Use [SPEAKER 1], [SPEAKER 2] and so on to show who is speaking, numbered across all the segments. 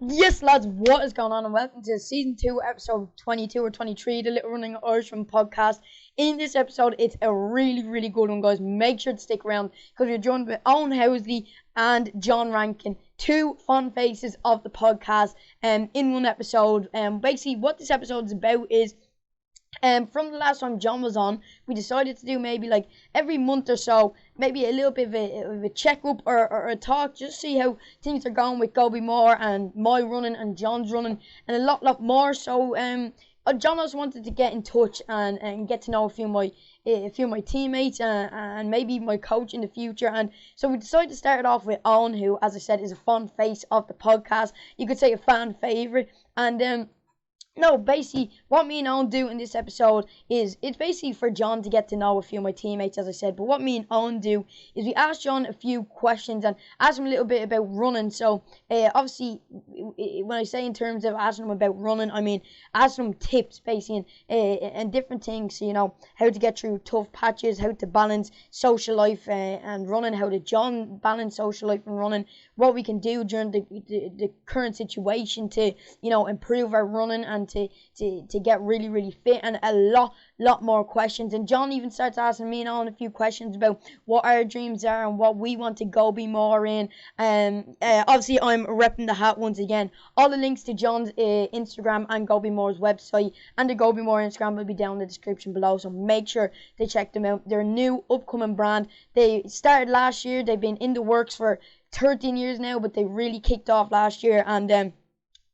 [SPEAKER 1] Yes, lads, what is going on? And welcome to season 2, episode 22 or 23, the Little Running Irishman podcast. In this episode, it's a really good one, guys. Make sure to stick around because we're joined by Owen Housley and John Rankin, two fun faces of the podcast, in one episode. Basically, what this episode is about is, from the last time John was on, we decided to do maybe like every month or so, maybe a little bit of a checkup or a talk, just see how things are going with Goby Moore and my running and John's running, and a lot more. So John also wanted to get in touch and get to know a few of my teammates and maybe my coach in the future. And so we decided to start it off with Owen, who, as I said, is a fun face of the podcast. You could say a fan favorite. And no, basically, what me and Owen do in this episode is, it's basically for John to get to know a few of my teammates, as I said. But what me and Owen do is we ask John a few questions and ask him a little bit about running. So, obviously, when I say in terms of asking him about running, I mean asking him tips, basically, and different things. You know, how to get through tough patches, how to balance social life and running, how to John balance social life and running, what we can do during the current situation to, you know, improve our running and to get really fit, and a lot more questions. And John even starts asking me and Alan a few questions about what our dreams are and what we want to go be more in. Obviously I'm repping the hat once again. All the links to John's Instagram and Goby Moore's website and the Goby Moore Instagram will be down in the description below, so make sure to check them out. They're a new upcoming brand. They started last year. They've been in the works for 13 years now, but they really kicked off last year. And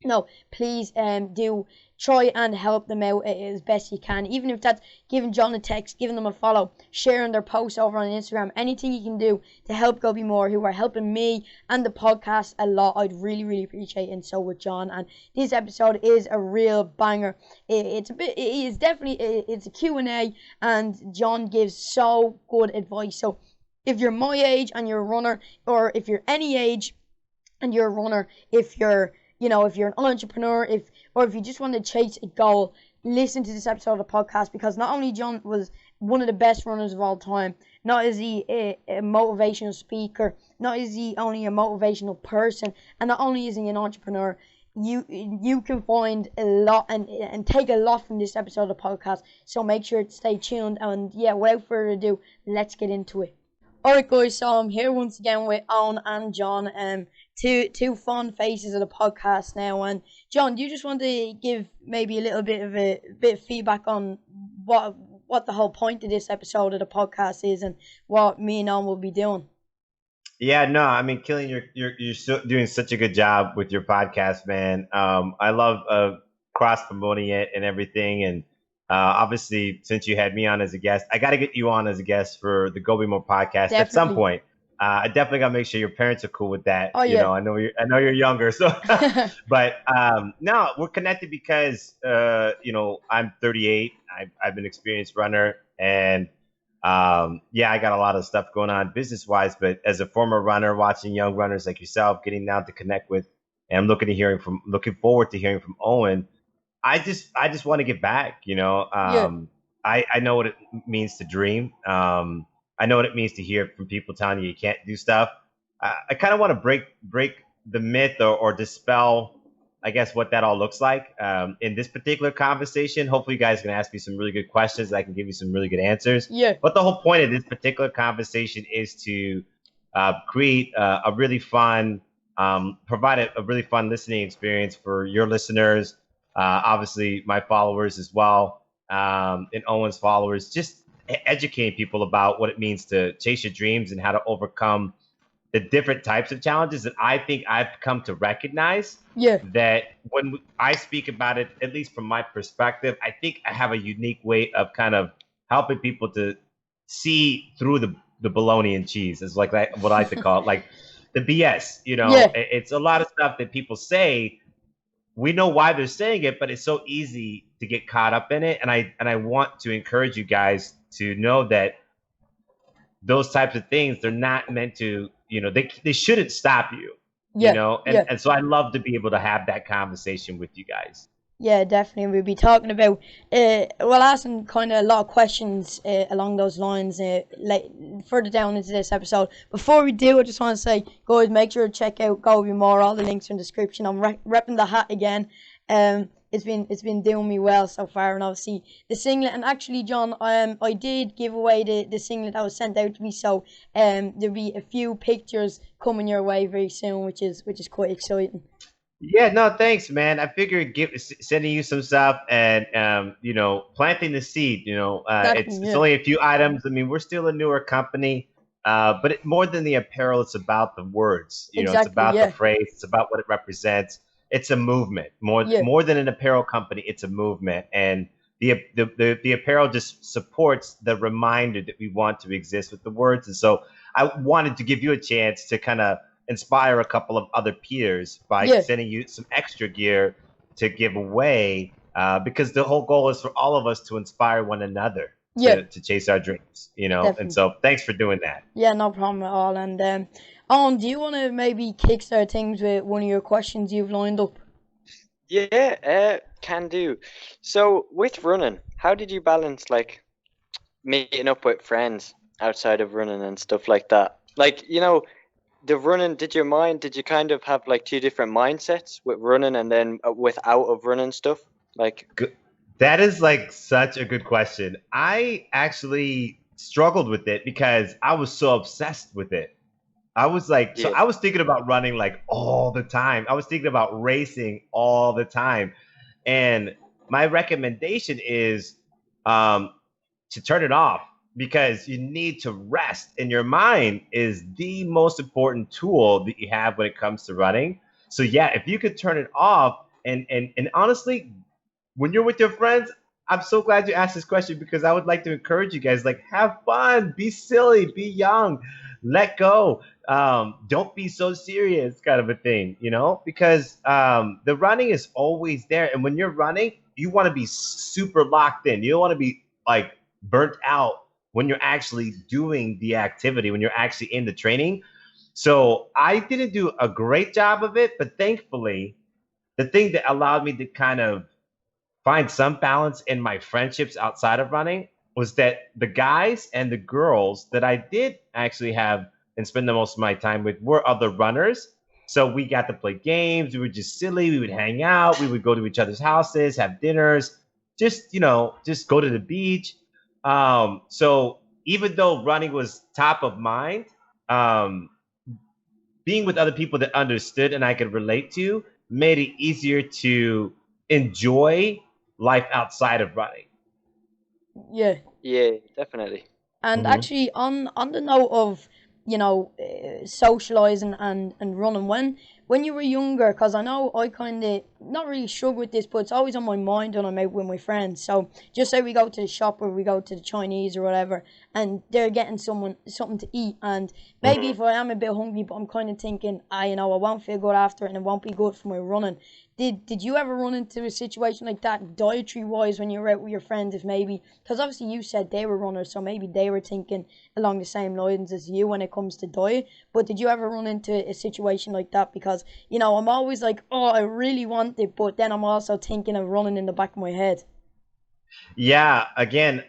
[SPEAKER 1] no, please do try and help them out as best you can, even if that's giving John a text, giving them a follow, sharing their posts over on Instagram. Anything you can do to help Goby Moore, who are helping me and the podcast a lot, I'd really appreciate it. And so with John. And this episode is a real banger. It's a Q&A, and John gives so good advice. So if you're my age and you're a runner, or if you're any age and you're a runner, if you're an entrepreneur, or if you just want to chase a goal, listen to this episode of the podcast, because not only John was one of the best runners of all time, not is he a motivational speaker, not is he only a motivational person, and not only is he an entrepreneur, you can find a lot and take a lot from this episode of the podcast. So make sure to stay tuned. And yeah, without further ado, let's get into it. Alright guys, so I'm here once again with Owen and John, two fun faces of the podcast now. And John, do you just want to give maybe a little bit of feedback on what the whole point of this episode of the podcast is and what me and Owen will be doing?
[SPEAKER 2] Yeah, no, I mean, Killian, you're doing such a good job with your podcast, man. I love cross promoting it and everything, and obviously, since you had me on as a guest, I got to get you on as a guest for the Goby Moore podcast at some point. I definitely got to make sure your parents are cool with that.
[SPEAKER 1] Oh, yeah.
[SPEAKER 2] You know, I know you're younger, so but no, we're connected because I'm 38. I've been an experienced runner, and yeah, I got a lot of stuff going on business wise. But as a former runner, watching young runners like yourself getting down to connect with, and I'm looking forward to hearing from Owen. I just want to get back, you know. I know what it means to dream. I know what it means to hear from people telling you can't do stuff. I kind of want to break the myth or dispel, I guess, what that all looks like. In this particular conversation, hopefully you guys can ask me some really good questions. I can give you some really good answers.
[SPEAKER 1] Yeah.
[SPEAKER 2] But the whole point of this particular conversation is to create a really fun, provide a really fun listening experience for your listeners. Obviously my followers as well, and Owen's followers, just educating people about what it means to chase your dreams and how to overcome the different types of challenges that I think I've come to recognize.
[SPEAKER 1] Yeah.
[SPEAKER 2] That when I speak about it, at least from my perspective, I think I have a unique way of kind of helping people to see through the bologna and cheese, is like that, what I like to call it, like the BS, you know.
[SPEAKER 1] Yeah.
[SPEAKER 2] It's a lot of stuff that people say. We know why they're saying it, but it's so easy to get caught up in it. And I want to encourage you guys to know that those types of things, they're not meant to, you know, they shouldn't stop you,
[SPEAKER 1] Yeah.
[SPEAKER 2] you know? And so I love to be able to have that conversation with you guys.
[SPEAKER 1] Yeah, definitely. We'll be talking about, well, asking kind of a lot of questions along those lines like further down into this episode. Before we do, I just want to say, guys, make sure to check out Go Be More. All the links are in the description. I'm repping the hat again. It's been doing me well so far, and obviously the singlet. And actually, John, I did give away the singlet that was sent out to me. So there'll be a few pictures coming your way very soon, which is quite exciting.
[SPEAKER 2] Yeah, no, thanks, man. I figured sending you some stuff and planting the seed. It's
[SPEAKER 1] Definitely,
[SPEAKER 2] it's
[SPEAKER 1] yeah,
[SPEAKER 2] only a few items. I mean, we're still a newer company, but more than the apparel, it's about the words. It's
[SPEAKER 1] exactly,
[SPEAKER 2] about the
[SPEAKER 1] yeah,
[SPEAKER 2] phrase. It's about what it represents. It's a movement.
[SPEAKER 1] yeah,
[SPEAKER 2] More than an apparel company, it's a movement, and the apparel just supports the reminder that we want to exist with the words. And so, I wanted to give you a chance to kind of inspire a couple of other peers by
[SPEAKER 1] yeah,
[SPEAKER 2] sending you some extra gear to give away because the whole goal is for all of us to inspire one another
[SPEAKER 1] yeah,
[SPEAKER 2] to chase our dreams. And
[SPEAKER 1] definitely.
[SPEAKER 2] so thanks for doing that.
[SPEAKER 1] Yeah, no problem at all. And do you want to maybe kickstart things with one of your questions you've lined up?
[SPEAKER 3] Yeah, can do. So with running, how did you balance like meeting up with friends outside of running and stuff like that? Like, the running, did you kind of have like two different mindsets with running and then with out of running stuff? Like,
[SPEAKER 2] Good. That is like such a good question. I actually struggled with it because I was so obsessed with it.
[SPEAKER 3] yeah,
[SPEAKER 2] I was thinking about running like all the time. I was thinking about racing all the time. And my recommendation is um, to turn it off because you need to rest. And your mind is the most important tool that you have when it comes to running. So yeah, if you could turn it off and honestly, when you're with your friends, I'm so glad you asked this question because I would like to encourage you guys like have fun, be silly, be young, let go. Don't be so serious, kind of a thing, because the running is always there. And when you're running, you want to be super locked in. You don't want to be like burnt out when you're actually doing the activity, when you're actually in the training. So I didn't do a great job of it, but thankfully, the thing that allowed me to kind of find some balance in my friendships outside of running was that the guys and the girls that I did actually have and spend the most of my time with were other runners. So we got to play games. We were just silly. We would hang out. We would go to each other's houses, have dinners, just go to the beach. So even though running was top of mind, um, being with other people that understood and I could relate to made it easier to enjoy life outside of running.
[SPEAKER 1] Yeah.
[SPEAKER 3] yeah, definitely.
[SPEAKER 1] And
[SPEAKER 2] Hmm.
[SPEAKER 1] actually, on the note of socializing and running, when you were younger, because I know I kind of not really struggle with this, but it's always on my mind when I'm out with my friends. So just say we go to the shop or we go to the Chinese or whatever, and they're getting someone something to eat, and maybe
[SPEAKER 3] Mm.
[SPEAKER 1] if I am a bit hungry, but I'm kind of thinking, I won't feel good after it, and it won't be good for my running. Did you ever run into a situation like that dietary wise when you were out with your friends? If maybe because obviously you said they were runners, so maybe they were thinking along the same lines as you when it comes to diet. But did you ever run into a situation like that? Because I'm always like, oh, I really want it, but then I'm also thinking of running in the back of my head.
[SPEAKER 2] Yeah, again,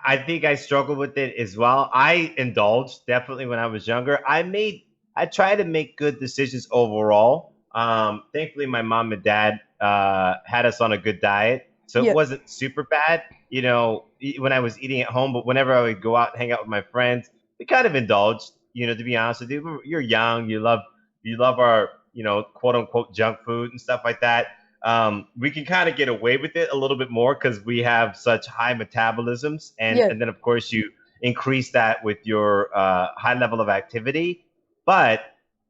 [SPEAKER 2] I think I struggled with it as well. I indulged definitely when I was younger. I tried to make good decisions overall. Thankfully, my mom and dad had us on a good diet, so it
[SPEAKER 1] Yeah,
[SPEAKER 2] wasn't super bad. When I was eating at home, but whenever I would go out and hang out with my friends, we kind of indulged. To be honest with you, you're young, you love our quote unquote junk food and stuff like that. We can kind of get away with it a little bit more because we have such high metabolisms, and
[SPEAKER 1] yeah,
[SPEAKER 2] and then of course you increase that with your high level of activity. But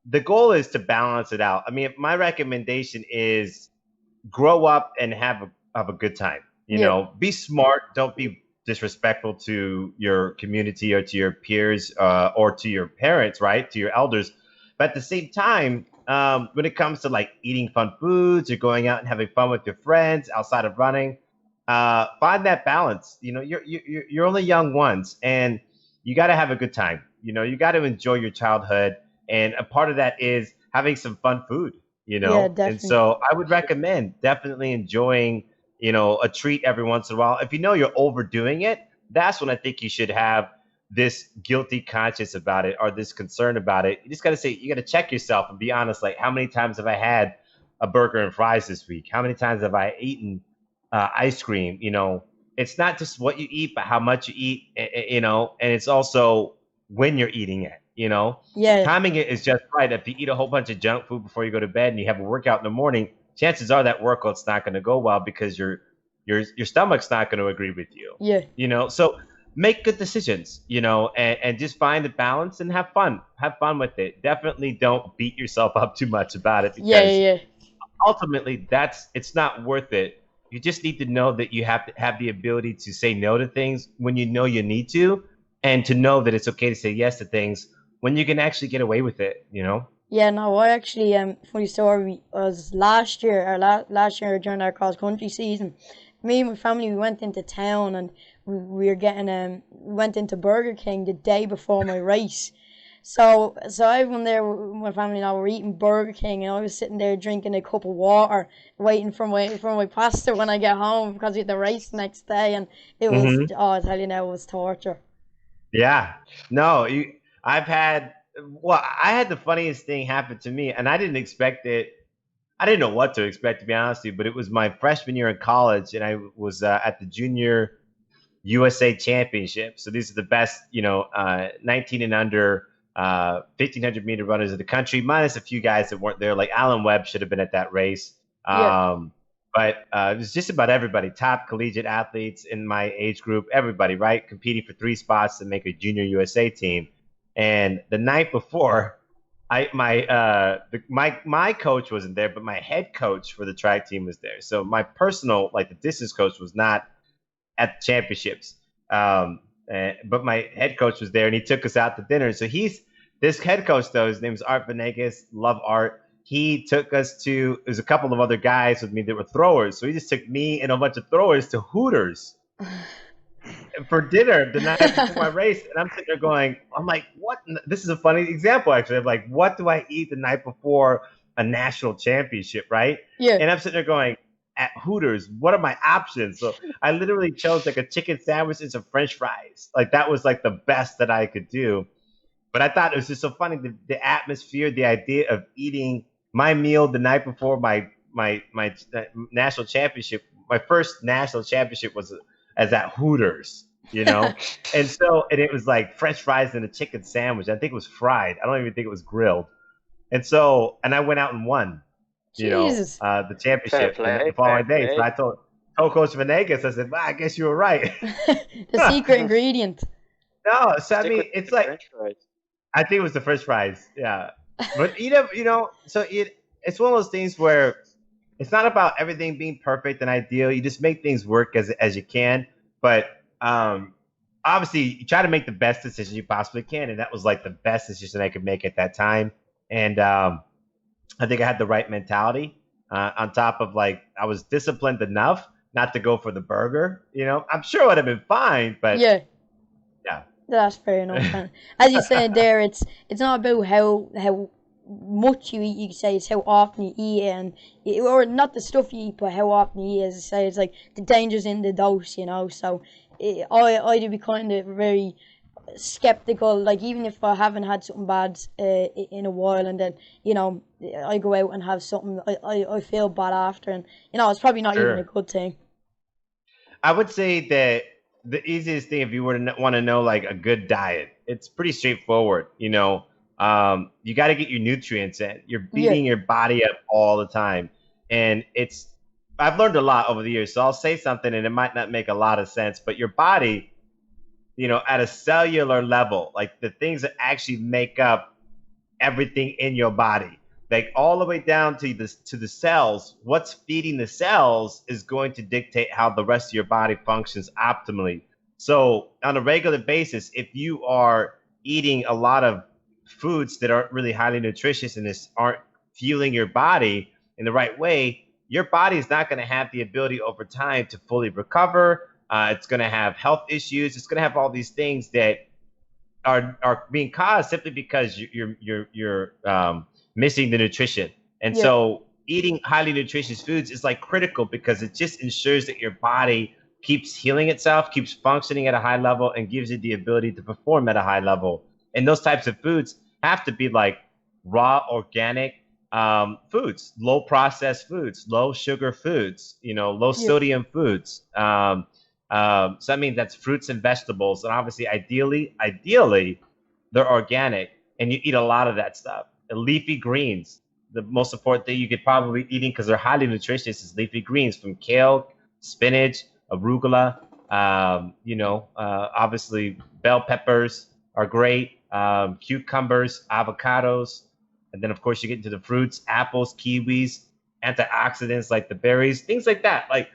[SPEAKER 2] the goal is to balance it out. I mean, my recommendation is grow up and have a good time.
[SPEAKER 1] yeah,
[SPEAKER 2] Be smart. Don't be disrespectful to your community or to your peers or to your parents, right? To your elders. But at the same time, when it comes to like eating fun foods or going out and having fun with your friends outside of running, find that balance. You're only young once, and you got to have a good time. You got to enjoy your childhood, and a part of that is having some fun food. you
[SPEAKER 1] Yeah,
[SPEAKER 2] know? And
[SPEAKER 1] definitely.
[SPEAKER 2] so I would recommend definitely enjoying, a treat every once in a while. If you know you're overdoing it, that's when I think you should have this guilty conscience about it or this concern about it. You just got to say, you got to check yourself and be honest. Like, how many times have I had a burger and fries this week? How many times have I eaten ice cream? It's not just what you eat, but how much you eat, and it's also when you're eating it,
[SPEAKER 1] Yeah,
[SPEAKER 2] timing it is just right. If you eat a whole bunch of junk food before you go to bed and you have a workout in the morning, chances are that workout's not going to go well because your stomach's not going to agree with you.
[SPEAKER 1] yeah,
[SPEAKER 2] So make good decisions, and just find the balance and have fun. Have fun with it. Definitely don't beat yourself up too much about it
[SPEAKER 1] yeah,
[SPEAKER 2] because
[SPEAKER 1] yeah,
[SPEAKER 2] ultimately it's not worth it. You just need to know that you have to have the ability to say no to things when you know you need to, and to know that it's okay to say yes to things when you can actually get away with it.
[SPEAKER 1] yeah. No, I actually funny story was last year during our cross country season. Me and my family we went into town and we were getting we went into Burger King the day before my race. So everyone there, my family and I were eating Burger King, and I was sitting there drinking a cup of water, waiting for my pasta when I get home because we had the race the next day, and it was
[SPEAKER 2] Hmm.
[SPEAKER 1] oh I tell you now it was torture.
[SPEAKER 2] Yeah. No, I've had, well, I had the funniest thing happen to me, and I didn't expect it. I didn't know what to expect, to be honest with you, but it was my freshman year in college, and I was at the junior USA championship. So these are the best, 19 and under, 1500-meter runners of the country, minus a few guys that weren't there. Like Alan Webb should have been at that race.
[SPEAKER 1] Yeah,
[SPEAKER 2] But it was just about everybody, top collegiate athletes in my age group, everybody, right? Competing for 3 spots to make a junior USA team. And the night before, my coach wasn't there, but my head coach for the track team was there. So my personal, like, the distance coach was not at the championships. But my head coach was there, and he took us out to dinner. So this head coach, though. His name is Art Venegas. Love Art. He took us to. There's a couple of other guys with me that were throwers. So he just took me and a bunch of throwers to Hooters for dinner the night before my race. And I'm sitting there going, I'm like, what? This is a funny example, actually. I'm like, what do I eat the night before a national championship, right?
[SPEAKER 1] yeah.
[SPEAKER 2] And I'm sitting there going, at Hooters, what are my options? So I literally chose like a chicken sandwich and some French fries. Like, that was like the best that I could do. But I thought it was just so funny, the atmosphere, the idea of eating my meal the night before my national championship. My first national championship was as at Hooters. And it was like French fries and a chicken sandwich. I think it was fried. I don't even think it was grilled. And I went out and won,
[SPEAKER 1] Jesus,
[SPEAKER 2] the
[SPEAKER 3] Fair
[SPEAKER 2] championship the
[SPEAKER 3] play, fair
[SPEAKER 2] following day. So
[SPEAKER 3] play.
[SPEAKER 2] I told Coach Venegas, I said, well, I guess you were right.
[SPEAKER 1] the secret ingredient.
[SPEAKER 2] No, so I
[SPEAKER 3] Stick
[SPEAKER 2] mean,
[SPEAKER 3] with
[SPEAKER 2] it's
[SPEAKER 3] the
[SPEAKER 2] like,
[SPEAKER 3] French fries.
[SPEAKER 2] I think it was the French fries. Yeah. But so it's one of those things where it's not about everything being perfect and ideal. You just make things work as you can. But obviously, you try to make the best decision you possibly can, and that was like the best decision I could make at that time. And I think I had the right mentality. On top of, like, I was disciplined enough not to go for the burger. I'm sure it would have been fine, but
[SPEAKER 1] Yeah,
[SPEAKER 2] yeah.
[SPEAKER 1] that's fair enough. And as you said there, it's not about how much you eat. You can say it's how often you eat, or not the stuff you eat, but how often you eat. As I say, it's like the danger's in the dose. So I do be kind of very skeptical. Like, even if I haven't had something bad in a while, and then I go out and have something, I feel bad after, and it's probably not even a
[SPEAKER 2] Sure.
[SPEAKER 1] good thing.
[SPEAKER 2] I would say that the easiest thing, if you were to want to know like a good diet, it's pretty straightforward. You got to get your nutrients in. You're
[SPEAKER 1] Yeah,
[SPEAKER 2] beating your body up all the time, and I've learned a lot over the years. So I'll say something, and it might not make a lot of sense, but your body, at a cellular level, like the things that actually make up everything in your body, like all the way down to the cells. What's feeding the cells is going to dictate how the rest of your body functions optimally. So on a regular basis, if you are eating a lot of foods that aren't really highly nutritious and aren't fueling your body in the right way, your body is not going to have the ability over time to fully recover. It's going to have health issues. It's going to have all these things that are being caused simply because you're missing the nutrition. And
[SPEAKER 1] Yeah.
[SPEAKER 2] so eating highly nutritious foods is like critical because it just ensures that your body keeps healing itself, keeps functioning at a high level, and gives you the ability to perform at a high level. And those types of foods have to be like raw, organic foods, low processed foods, low sugar foods, low
[SPEAKER 1] Yeah.
[SPEAKER 2] sodium foods. So I mean that's fruits and vegetables, and obviously, ideally, they're organic, and you eat a lot of that stuff. And leafy greens, the most important thing you could probably be eating because they're highly nutritious is leafy greens from kale, spinach, arugula. Obviously, bell peppers are great. Cucumbers, avocados, and then of course you get into the fruits, apples, kiwis, antioxidants like the berries, things like that. Like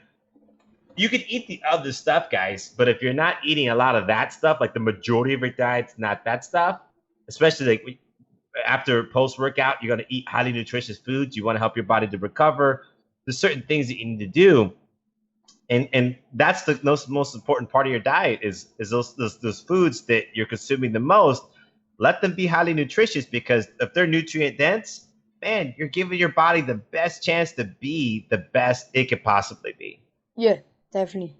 [SPEAKER 2] you could eat the other stuff, guys, but if you're not eating a lot of that stuff, like the majority of your diet's not that stuff, especially like after post workout, you're going to eat highly nutritious foods. You want to help your body to recover. There's certain things that you need to do, and that's the most important part of your diet is those foods that you're consuming the most. Let them be highly nutritious because if they're nutrient dense, man, you're giving your body the best chance to be the best it could possibly be.
[SPEAKER 1] Yeah, definitely.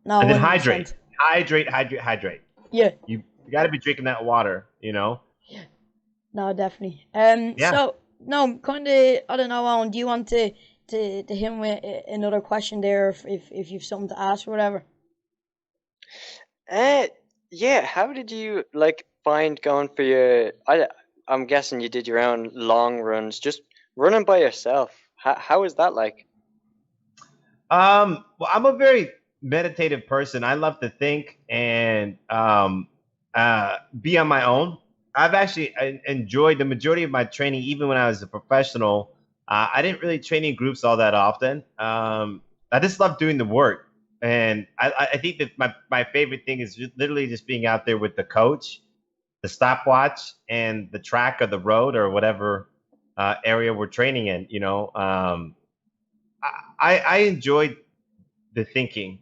[SPEAKER 1] No,
[SPEAKER 2] And then hydrate,
[SPEAKER 1] 100%.
[SPEAKER 2] hydrate, hydrate, hydrate.
[SPEAKER 1] Yeah.
[SPEAKER 2] You got to be drinking that water.
[SPEAKER 1] No, definitely.
[SPEAKER 2] Yeah.
[SPEAKER 1] So no, kind of. I don't know, Alan. Do you want to hit him with another question there, if you've something to ask or whatever?
[SPEAKER 3] Yeah. How did you like find going for your? I'm guessing you did your own long runs, just running by yourself. How is that like?
[SPEAKER 2] Well, I'm a very meditative person. I love to think and be on my own. I've actually enjoyed the majority of my training, even when I was a professional. I didn't really train in groups all that often. I just love doing the work. And I think that my favorite thing is literally just being out there with the coach, the stopwatch, and the track of the road or whatever area we're training in. I enjoyed the thinking,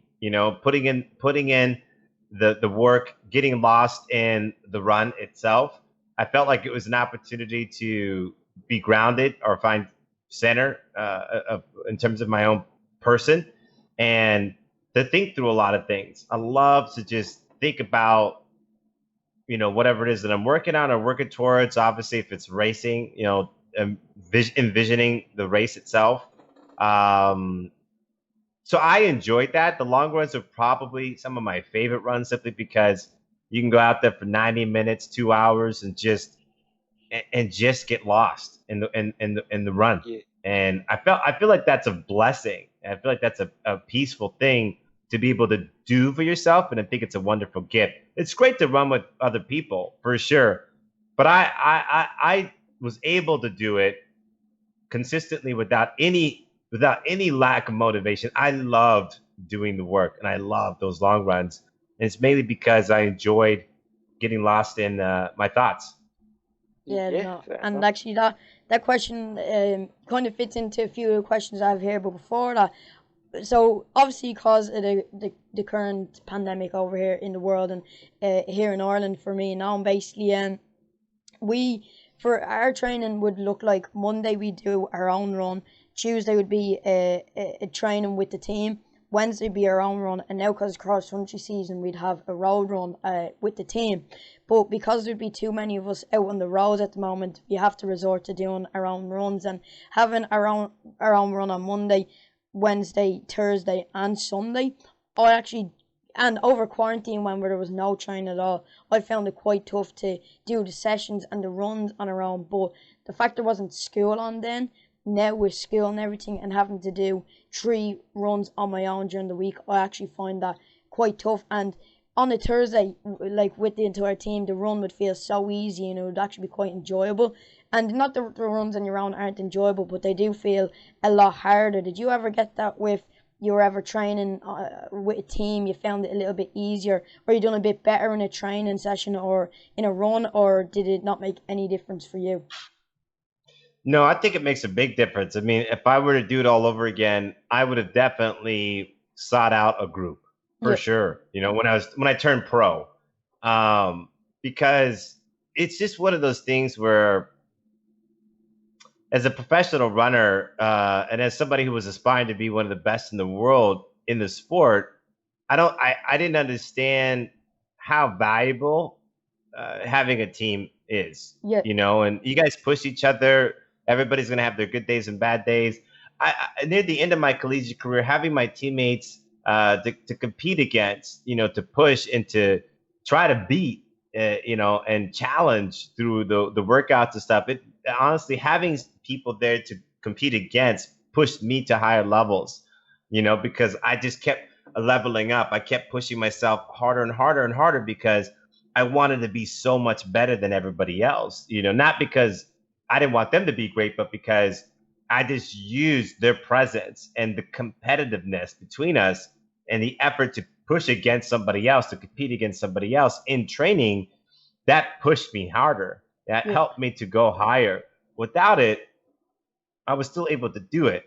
[SPEAKER 2] putting in the work, getting lost in the run itself. I felt like it was an opportunity to be grounded or find center in terms of my own person and to think through a lot of things. I love to just think about whatever it is that I'm working on or working towards. Obviously, if it's racing, envisioning the race itself. Um, so I enjoyed that. The long runs are probably some of my favorite runs simply because you can go out there for 90 minutes, 2 hours, and just get lost in the run.
[SPEAKER 3] Yeah.
[SPEAKER 2] And I feel like that's a blessing. I feel like that's a peaceful thing to be able to do for yourself, and I think it's a wonderful gift. It's great to run with other people for sure, but I was able to do it consistently without any lack of motivation. I loved doing the work and I loved those long runs. And it's mainly because I enjoyed getting lost in my thoughts.
[SPEAKER 1] Yeah,
[SPEAKER 3] Yeah,
[SPEAKER 1] no,
[SPEAKER 3] fair
[SPEAKER 1] and
[SPEAKER 3] enough.
[SPEAKER 1] actually that question kind of fits into a few questions I have here, but before that, so obviously because of the current pandemic over here in the world and here in Ireland for me now, basically, we for our training would look like Monday we do our own run, Tuesday would be a training with the team, Wednesday be our own run, and now because it's cross country season we'd have a road run with the team. But because there'd be too many of us out on the roads at the moment, we have to resort to doing our own runs and having our own run on Monday, Wednesday, Thursday, and Sunday. I actually, and over quarantine when there was no training at all, I found it quite tough to do the sessions and the runs on our own. But the fact there wasn't school on then, now with school and everything and having to do 3 runs on my own during the week, I actually find that quite tough. And on a Thursday, like with the entire team, the run would feel so easy and it would actually be quite enjoyable. And not the runs on your own aren't enjoyable, but they do feel a lot harder. Did you ever get that with you were ever training with a team? You found it a little bit easier, or you done a bit better in a training session or in a run, or did it not make any difference for you?
[SPEAKER 2] No, I think it makes a big difference. I mean, if I were to do it all over again, I would have definitely sought out a group for
[SPEAKER 1] Yeah,
[SPEAKER 2] sure. When I turned pro, because it's just one of those things where as a professional runner, and as somebody who was aspiring to be one of the best in the world in the sport, I didn't understand how valuable having a team is,
[SPEAKER 1] Yeah.
[SPEAKER 2] and you guys push each other. Everybody's going to have their good days and bad days. Near the end of my collegiate career, having my teammates to compete against, to push and to try to beat, and challenge through the workouts and stuff. It honestly, having people there to compete against pushed me to higher levels, because I just kept leveling up. I kept pushing myself harder and harder and harder because I wanted to be so much better than everybody else, not because I didn't want them to be great, but because I just used their presence and the competitiveness between us and the effort to push against somebody else, to compete against somebody else in training. That pushed me harder. That
[SPEAKER 1] Yeah.
[SPEAKER 2] helped me to go higher. Without it, I was still able to do it.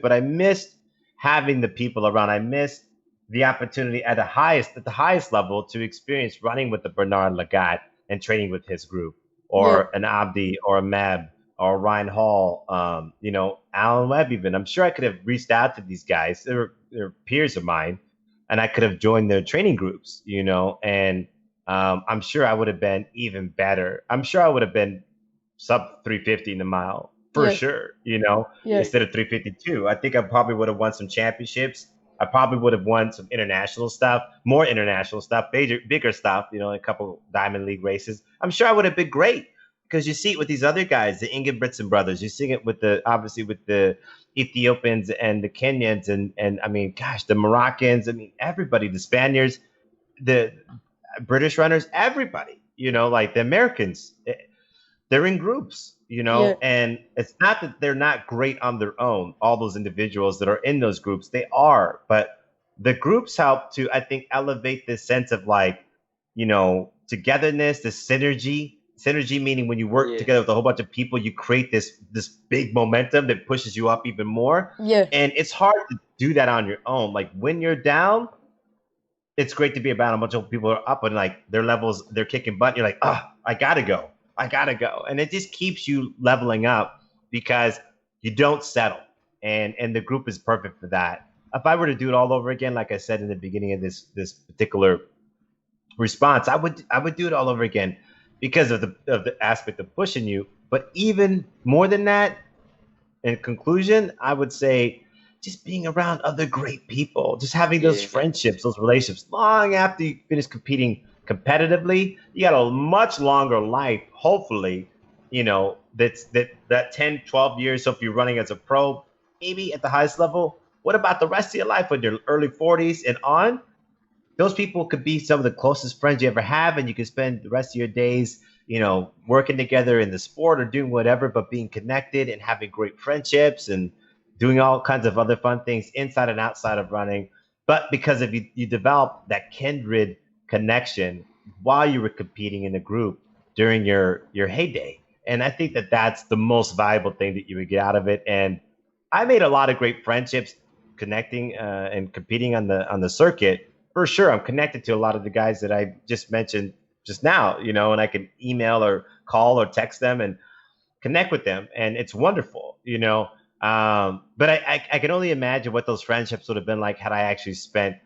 [SPEAKER 2] But I missed having the people around. I missed the opportunity at the highest level to experience running with the Bernard Lagat and training with his group,
[SPEAKER 1] Yeah.
[SPEAKER 2] or an Abdi, or a Meb, or Ryan Hall, Alan Webb. Even I'm sure I could have reached out to these guys. They're peers of mine, and I could have joined their training groups. And I'm sure I would have been even better. I'm sure I would have been sub 350 in the mile for
[SPEAKER 1] Yeah.
[SPEAKER 2] sure,
[SPEAKER 1] Yeah.
[SPEAKER 2] instead of 352. I think I probably would have won some championships. I probably would have won some international stuff, more international stuff, bigger stuff, a couple Diamond League races. I'm sure I would have been great, because you see it with these other guys, the Ingebrigtsen brothers. You see it with obviously with the Ethiopians and the Kenyans, and I mean, gosh, the Moroccans. I mean, everybody, the Spaniards, the British runners, everybody, like the Americans. They're in groups,
[SPEAKER 1] Yeah.
[SPEAKER 2] and it's not that they're not great on their own. All those individuals that are in those groups, they are, but the groups help to, I think, elevate this sense of, like, togetherness, this synergy meaning when you work
[SPEAKER 3] Yeah.
[SPEAKER 2] together with a whole bunch of people, you create this big momentum that pushes you up even more.
[SPEAKER 1] Yeah.
[SPEAKER 2] And it's hard to do that on your own. Like, when you're down, it's great to be around a bunch of people who are up and, like, their levels, they're kicking butt. You're like, I gotta go. I gotta go. And it just keeps you leveling up because you don't settle. And the group is perfect for that. If I were to do it all over again, like I said in the beginning of this particular response, I would do it all over again because of the aspect of pushing you. But even more than that, in conclusion, I would say just being around other great people, just having those
[SPEAKER 3] Yeah.
[SPEAKER 2] friendships, those relationships long after you finish competing competitively. You got a much longer life, hopefully, that 10, 12 years. So if you're running as a pro, maybe at the highest level, what about the rest of your life, when you're early 40s and on? Those people could be some of the closest friends you ever have, and you can spend the rest of your days, working together in the sport or doing whatever, but being connected and having great friendships and doing all kinds of other fun things inside and outside of running. But because of you develop that kindred connection while you were competing in a group during your heyday. And I think that that's the most valuable thing that you would get out of it. And I made a lot of great friendships connecting and competing on the circuit. For sure, I'm connected to a lot of the guys that I just mentioned just now, and I can email or call or text them and connect with them, and it's wonderful. But I can only imagine what those friendships would have been like had I actually spent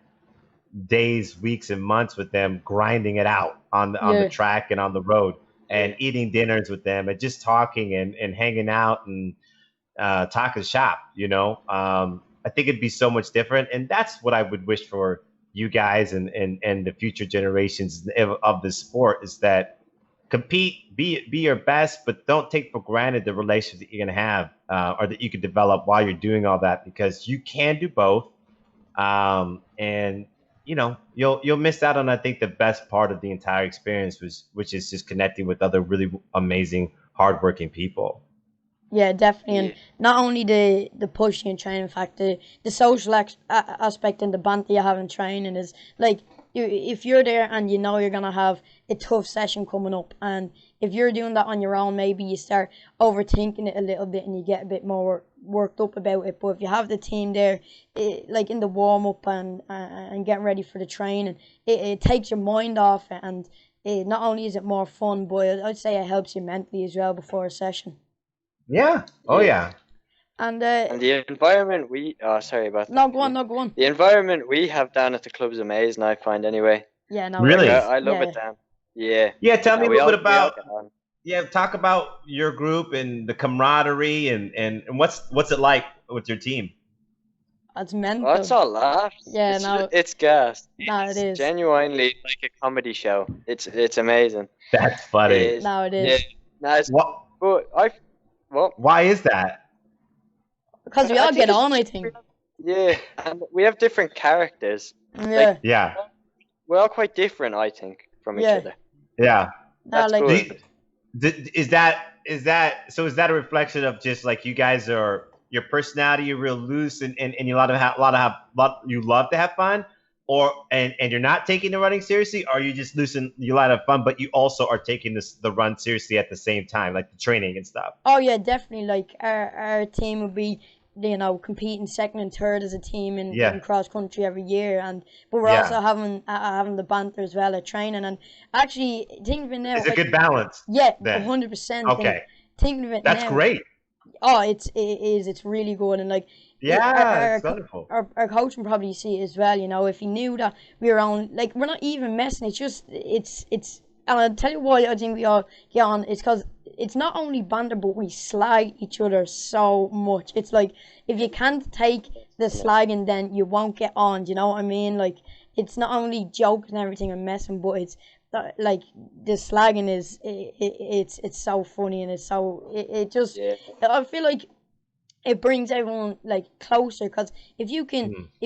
[SPEAKER 2] days, weeks, and months with them, grinding it out on the
[SPEAKER 1] Yeah.
[SPEAKER 2] track and on the road, and
[SPEAKER 3] Yeah.
[SPEAKER 2] eating dinners with them, and just talking and hanging out and talking shop. I think it'd be so much different, and that's what I would wish for you guys and the future generations of the sport, is that compete, be your best, but don't take for granted the relationships that you're gonna have, or that you can develop while you're doing all that, because you can do both. And you'll miss out on, I think, the best part of the entire experience, which is just connecting with other really amazing, hardworking people.
[SPEAKER 1] Yeah, definitely, and
[SPEAKER 3] Yeah.
[SPEAKER 1] not only the pushing and training fact, the social aspect and the banter you have in training is like, if you're there and you know you're gonna have a tough session coming up, and if you're doing that on your own, maybe you start overthinking it a little bit and you get a bit more worked up about it. But if you have the team there, like in the warm up and getting ready for the training, it takes your mind off it, and not only is it more fun, but I'd say it helps you mentally as well before a session.
[SPEAKER 2] Yeah. Oh yeah.
[SPEAKER 1] And
[SPEAKER 3] And the environment sorry about
[SPEAKER 1] no,
[SPEAKER 3] that.
[SPEAKER 1] go on, no, go on.
[SPEAKER 3] The environment we have down at the club is amazing, I find anyway.
[SPEAKER 1] Yeah, no,
[SPEAKER 3] Like
[SPEAKER 2] Really?
[SPEAKER 3] I love
[SPEAKER 1] yeah.
[SPEAKER 3] it down. Yeah.
[SPEAKER 2] Yeah. Tell me a
[SPEAKER 3] We
[SPEAKER 2] little
[SPEAKER 3] all
[SPEAKER 2] bit
[SPEAKER 3] we all
[SPEAKER 2] about.
[SPEAKER 3] get on.
[SPEAKER 2] Yeah. Talk about your group and the camaraderie and what's it like with your team.
[SPEAKER 1] That's
[SPEAKER 3] Oh, it's
[SPEAKER 1] mental.
[SPEAKER 3] all laughs.
[SPEAKER 1] Yeah, no,
[SPEAKER 3] It's gas.
[SPEAKER 1] no, it
[SPEAKER 3] It's
[SPEAKER 1] is.
[SPEAKER 3] genuinely like a comedy show. It's amazing.
[SPEAKER 2] That's
[SPEAKER 3] It
[SPEAKER 2] funny.
[SPEAKER 3] is.
[SPEAKER 1] No, it
[SPEAKER 3] Yeah.
[SPEAKER 1] is.
[SPEAKER 3] No, it's
[SPEAKER 2] What?
[SPEAKER 3] but well,
[SPEAKER 2] Why is that?
[SPEAKER 1] Because we
[SPEAKER 3] I
[SPEAKER 1] all
[SPEAKER 3] think
[SPEAKER 1] get
[SPEAKER 3] it's
[SPEAKER 1] on, I
[SPEAKER 3] just
[SPEAKER 1] think.
[SPEAKER 3] yeah, and we have different characters.
[SPEAKER 1] Yeah,
[SPEAKER 2] Yeah.
[SPEAKER 3] We're all quite different, I think, from each
[SPEAKER 1] yeah.
[SPEAKER 3] other.
[SPEAKER 2] Yeah.
[SPEAKER 1] No,
[SPEAKER 3] That's
[SPEAKER 1] like,
[SPEAKER 2] Do
[SPEAKER 3] good.
[SPEAKER 2] is that a reflection of just like you guys are your personality, you're real loose and you you love to have fun, or and you're not taking the running seriously, or you just loose and you like to have fun, but you also are taking the run seriously at the same time, like the training and stuff.
[SPEAKER 1] oh yeah, definitely. Like our team would be, competing second and third as a team in
[SPEAKER 2] Yeah.
[SPEAKER 1] cross country every year, but we're
[SPEAKER 2] Yeah.
[SPEAKER 1] also having the banter as well at training. And actually, thinking of it now,
[SPEAKER 2] It's a
[SPEAKER 1] like,
[SPEAKER 2] good balance
[SPEAKER 1] yeah,
[SPEAKER 2] then.
[SPEAKER 1] 100%. And
[SPEAKER 2] Okay.
[SPEAKER 1] thinking of it
[SPEAKER 2] That's
[SPEAKER 1] now,
[SPEAKER 2] great.
[SPEAKER 1] oh, it's really good. And like,
[SPEAKER 2] Yeah, it's wonderful.
[SPEAKER 1] our coach can probably see it as well. If he knew that we were on, like, we're not even messing. It's just it's. And I'll tell you why I think we all get on. It's because it's not only banter, but we slag each other so much. It's like, if you can't take the slagging, then you won't get on. Do you know what I mean? Like, it's not only joking and everything and messing, but it's like the slagging it's so funny, and it just,
[SPEAKER 3] Yeah.
[SPEAKER 1] I feel like it brings everyone like closer, because
[SPEAKER 2] Mhm.
[SPEAKER 1] if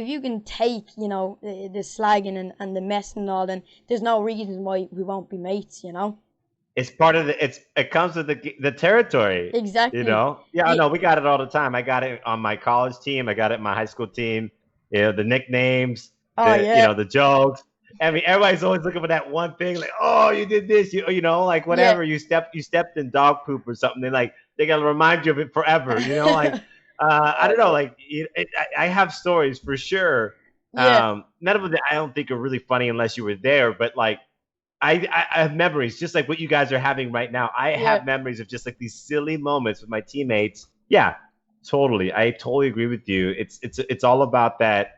[SPEAKER 1] you can take the slagging and the messing and all, then there's no reason why we won't be mates.
[SPEAKER 2] It's part of it comes with the territory,
[SPEAKER 1] Exactly.
[SPEAKER 2] Yeah, I
[SPEAKER 1] Yeah.
[SPEAKER 2] know we got it all the time. I got it on my college team. I got it in my high school team. The nicknames,
[SPEAKER 1] Oh yeah.
[SPEAKER 2] the jokes. I mean, everybody's always looking for that one thing, like, oh, you did this, like
[SPEAKER 1] Yeah.
[SPEAKER 2] whatever. You stepped in dog poop or something. They gotta remind you of it forever. Like, I don't know,
[SPEAKER 3] Yeah.
[SPEAKER 2] like I have stories for sure.
[SPEAKER 1] Yeah.
[SPEAKER 2] None of them I don't think are really funny unless you were there, but like. I have memories just like what you guys are having right now. I
[SPEAKER 1] Yeah.
[SPEAKER 2] have memories of just like these silly moments with my teammates. Yeah, totally. I totally agree with you. It's all about that.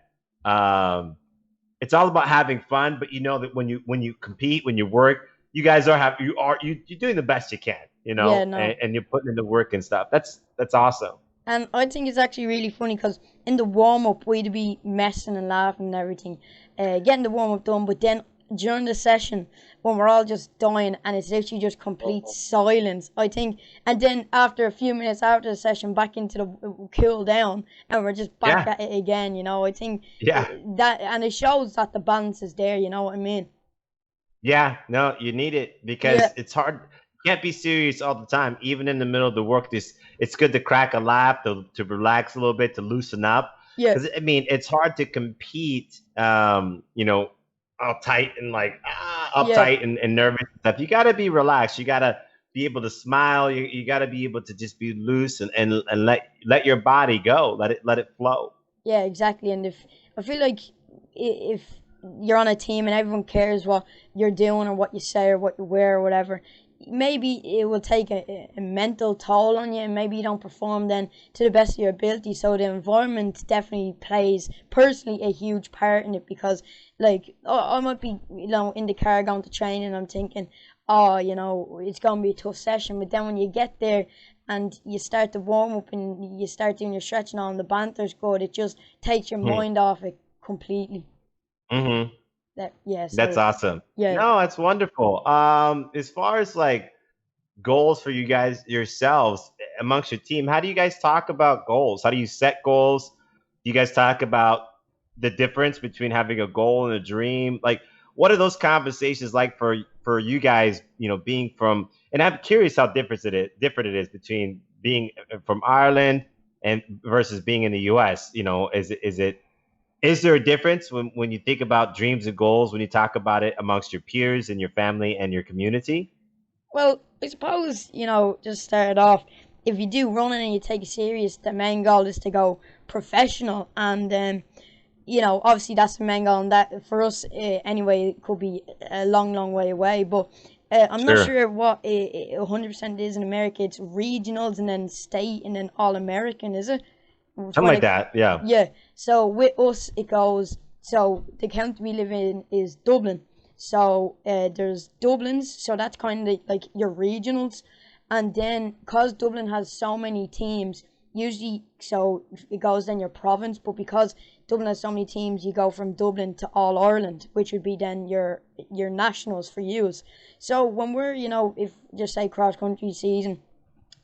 [SPEAKER 2] It's all about having fun, but you know that when you compete, when you work, you guys you're doing the best you can,
[SPEAKER 1] Yeah. No.
[SPEAKER 2] and you're putting in the work and stuff. That's awesome.
[SPEAKER 1] And I think it's actually really funny, because in the warm up we'd be messing and laughing and everything, getting the warm up done. But then during the session, when we're all just dying and it's literally just complete silence, I think, and then after a few minutes after the session, back into the cool down, and we're just back
[SPEAKER 2] Yeah,
[SPEAKER 1] at it again. I think
[SPEAKER 2] yeah.
[SPEAKER 1] that, and it shows that the balance is there. You know what I mean?
[SPEAKER 2] Yeah, no, you need it because
[SPEAKER 1] Yeah.
[SPEAKER 2] it's hard. You can't be serious all the time, even in the middle of the work. It's good to crack a laugh, to relax a little bit, to loosen up.
[SPEAKER 1] Yeah.
[SPEAKER 2] Because I mean, it's hard to compete, all tight and like
[SPEAKER 1] Yeah.
[SPEAKER 2] uptight and nervous and stuff. You got to be relaxed. You got to be able to smile. You got to be able to just be loose and let your body go. Let it flow.
[SPEAKER 1] Yeah, exactly. And if I feel like, if you're on a team and everyone cares what you're doing or what you say or what you wear or whatever, maybe it will take a mental toll on you, and maybe you don't perform then to the best of your ability. So the environment definitely plays, personally, a huge part in it, because, like, I might be, in the car going to train, and I'm thinking, oh, it's going to be a tough session. But then when you get there and you start to warm up and you start doing your stretching on, the banter's good, it just takes your
[SPEAKER 2] Hmm.
[SPEAKER 1] mind off it completely.
[SPEAKER 2] Mm-hmm.
[SPEAKER 1] Yeah,
[SPEAKER 2] That's
[SPEAKER 1] so
[SPEAKER 2] awesome.
[SPEAKER 1] yeah.
[SPEAKER 2] No, that's wonderful. As far as like goals for you guys yourselves amongst your team, how do you guys talk about goals? How do you set goals? Do you guys talk about the difference between having a goal and a dream? Like, what are those conversations like for you guys? Being from, and I'm curious how different it is between being from Ireland and versus being in the U.S. Is there a difference when you think about dreams and goals when you talk about it amongst your peers and your family and your community?
[SPEAKER 1] Well, I suppose, just start off. If you do running and you take it serious, the main goal is to go professional. And, obviously that's the main goal. And that, for us, anyway, it could be a long, long way away. But I'm not
[SPEAKER 2] Sure.
[SPEAKER 1] sure what 100% is in America. It's regionals and then state and then All American, is it?
[SPEAKER 2] Something
[SPEAKER 1] When
[SPEAKER 2] like
[SPEAKER 1] it
[SPEAKER 2] that. Yeah.
[SPEAKER 1] Yeah. So with us, it goes. So the county we live in is Dublin. So there's Dublin's. So that's kind of like your regionals, and then because Dublin has so many teams, usually so it goes then your province. But because Dublin has so many teams, you go from Dublin to All Ireland, which would be then your nationals for use. So when we're if just say cross country season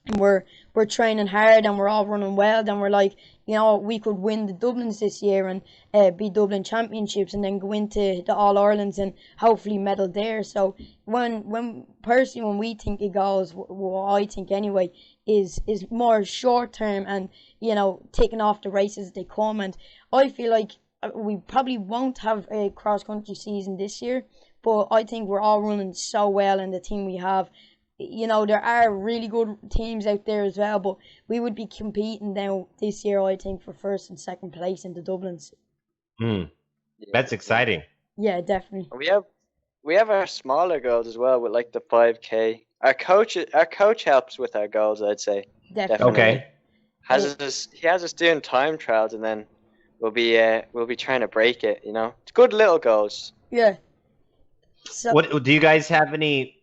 [SPEAKER 1] and we're training hard and we're all running well, then we're like, we could win the Dublins this year and be Dublin championships and then go into the All Irelands and hopefully medal there. So when personally when we think it goes, what I think anyway is more short term and taking off the races as they come. And I feel like we probably won't have a cross country season this year, but I think we're all running so well in the team we have. There are really good teams out there as well, but we would be competing now this year, I think, for first and second place in the Dublins.
[SPEAKER 2] Hmm.
[SPEAKER 3] Yeah,
[SPEAKER 2] That's
[SPEAKER 3] yeah.
[SPEAKER 2] exciting.
[SPEAKER 1] Yeah, definitely.
[SPEAKER 3] We have our smaller goals as well with like the 5K. Our coach helps with our goals, I'd say.
[SPEAKER 1] Definitely.
[SPEAKER 3] Definitely.
[SPEAKER 2] Okay.
[SPEAKER 3] He has us doing time trials, and then we'll be trying to break it. It's good little goals.
[SPEAKER 1] Yeah. So,
[SPEAKER 2] What do you guys have any,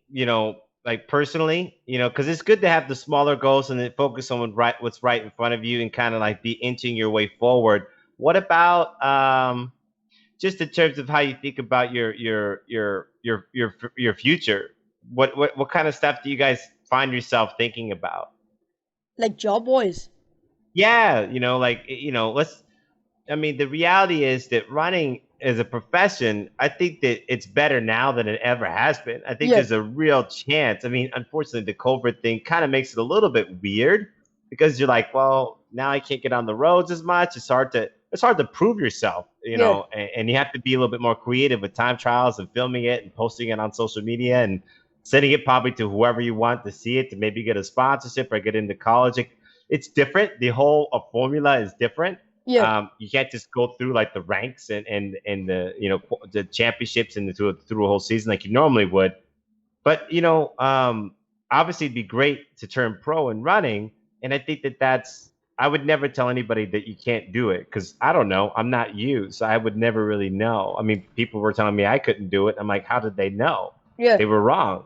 [SPEAKER 2] like personally, because it's good to have the smaller goals and then focus on what's right in front of you and kind of like be inching your way forward. What about just in terms of how you think about your future? What kind of stuff do you guys find yourself thinking about?
[SPEAKER 1] like job wise.
[SPEAKER 2] Yeah, like let's I mean, the reality is that running as a profession, I think that it's better now than it ever has been. I think
[SPEAKER 1] Yeah.
[SPEAKER 2] there's a real chance. I mean, unfortunately, the COVID thing kind of makes it a little bit weird because you're like, well, now I can't get on the roads as much. It's hard to prove yourself,
[SPEAKER 1] Yeah.
[SPEAKER 2] and you have to be a little bit more creative with time trials and filming it and posting it on social media and sending it probably to whoever you want to see it to maybe get a sponsorship or get into college. It's different. The whole formula is different.
[SPEAKER 1] Yeah.
[SPEAKER 2] You can't just go through like the ranks and the the championships and through a whole season like you normally would. But obviously it'd be great to turn pro in running, and I think that's I would never tell anybody that you can't do it because I don't know. I'm not you, so I would never really know. I mean, people were telling me I couldn't do it. I'm like, how did they know?
[SPEAKER 1] Yeah.
[SPEAKER 2] They were wrong,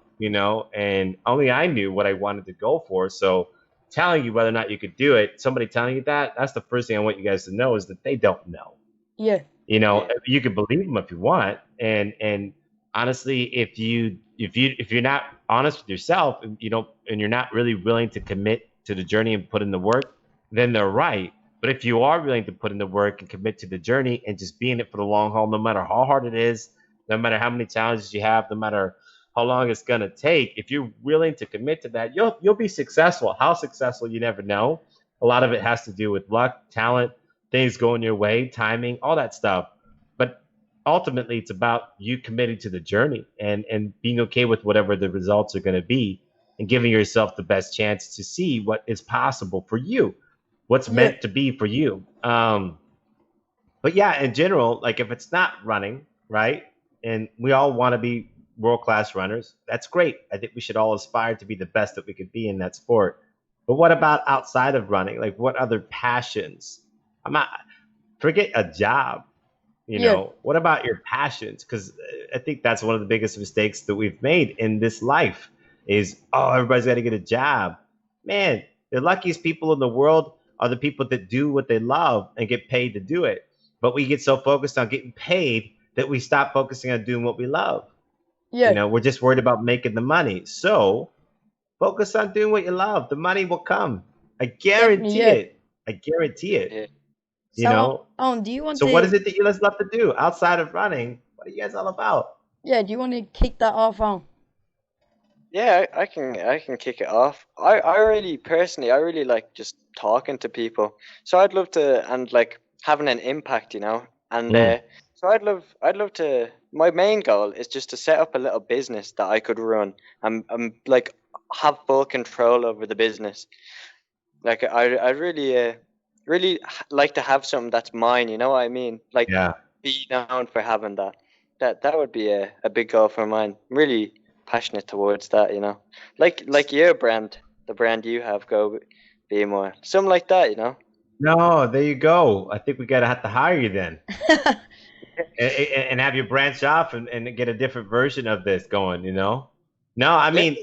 [SPEAKER 2] and only I knew what I wanted to go for. So telling you whether or not you could do it, somebody telling you that's the first thing I want you guys to know is that they don't know.
[SPEAKER 1] Yeah.
[SPEAKER 3] Yeah.
[SPEAKER 2] You can believe them if you want, and honestly, if you're not honest with yourself, and and you're not really willing to commit to the journey and put in the work, then they're right. But if you are willing to put in the work and commit to the journey and just be in it for the long haul, no matter how hard it is, no matter how many challenges you have, no matter how long it's gonna take, if you're willing to commit to that, you'll be successful. How successful you never know. A lot of it has to do with luck, talent, things going your way, timing, all that stuff. But ultimately, it's about you committing to the journey and being okay with whatever the results are going to be and giving yourself the best chance to see what is possible for you, what's
[SPEAKER 1] Yeah.
[SPEAKER 2] meant to be for you. But yeah, in general, like if it's not running, right? And we all want to be world class runners. That's great. I think we should all aspire to be the best that we could be in that sport. But what about outside of running? Like what other passions? I'm not forget a job.
[SPEAKER 1] Yeah.
[SPEAKER 2] What about your passions? Because I think that's one of the biggest mistakes that we've made in this life is, oh, everybody's got to get a job. Man, the luckiest people in the world are the people that do what they love and get paid to do it. But we get so focused on getting paid that we stop focusing on doing what we love.
[SPEAKER 1] Yeah.
[SPEAKER 2] We're just worried about making the money. So focus on doing what you love. The money will come. I
[SPEAKER 1] Definitely.
[SPEAKER 2] guarantee
[SPEAKER 1] Yeah.
[SPEAKER 2] it. I guarantee it.
[SPEAKER 3] Yeah.
[SPEAKER 2] You
[SPEAKER 1] So,
[SPEAKER 2] know,
[SPEAKER 1] do you want
[SPEAKER 2] so what
[SPEAKER 1] to?
[SPEAKER 2] is it that you guys love to do outside of running? What are you guys all about?
[SPEAKER 1] Yeah. Do you want to kick that off on?
[SPEAKER 3] Yeah, I can kick it off. I really personally I really like just talking to people. So I'd love to and like having an impact, And
[SPEAKER 2] Mm,
[SPEAKER 3] so I'd love to. My main goal is just to set up a little business that I could run and like have full control over the business. Like I really like to have something that's mine. You know what I mean? Like
[SPEAKER 2] yeah.
[SPEAKER 3] be known for having that. That would be a big goal for mine. Really passionate towards that, you know. Like your brand, the brand you have, Go Be More, something like that, you know.
[SPEAKER 2] No, there you go. I think we gotta have to hire you then, and have you branch off and get a different version of this going. No, I
[SPEAKER 3] Yeah,
[SPEAKER 2] mean,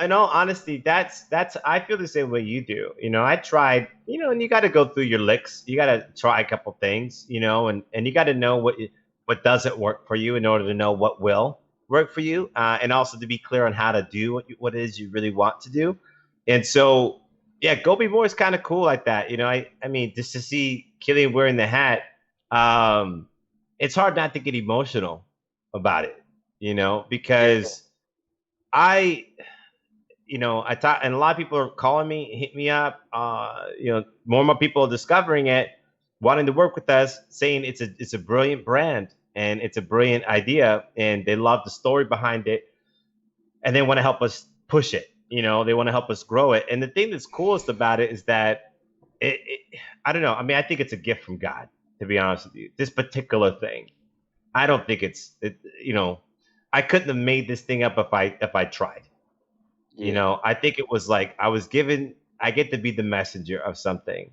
[SPEAKER 2] in all honesty, that's I feel the same way you do. I tried, and you got to go through your licks. You got to try a couple things, and you got to know what doesn't work for you in order to know what will work for you, and also to be clear on how to do what it is you really want to do. And so, yeah, Go Be More is kind of cool like that. I mean, just to see Killian wearing the hat, um, it's hard not to get emotional about it,
[SPEAKER 3] yeah,
[SPEAKER 2] because I, I thought, and a lot of people are calling me, hit me up. More and more people are discovering it, wanting to work with us, saying it's a brilliant brand and it's a brilliant idea, and they love the story behind it, and they want to help us push it. They want to help us grow it. And the thing that's coolest about it is that I don't know. I mean, I think it's a gift from God, to be honest with you. This particular thing, I don't think I couldn't have made this thing up if I tried.
[SPEAKER 3] yeah,
[SPEAKER 2] I think it was like I get to be the messenger of something.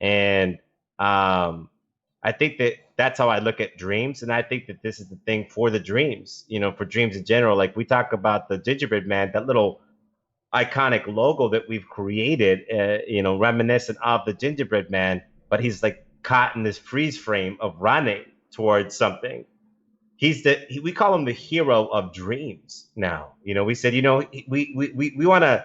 [SPEAKER 2] And I think that's how I look at dreams. And I think that this is the thing for the dreams, for dreams in general. Like we talk about the gingerbread man, that little iconic logo that we've created, reminiscent of the gingerbread man, but he's like caught in this freeze frame of running towards something. We call him the hero of dreams now. We said, we want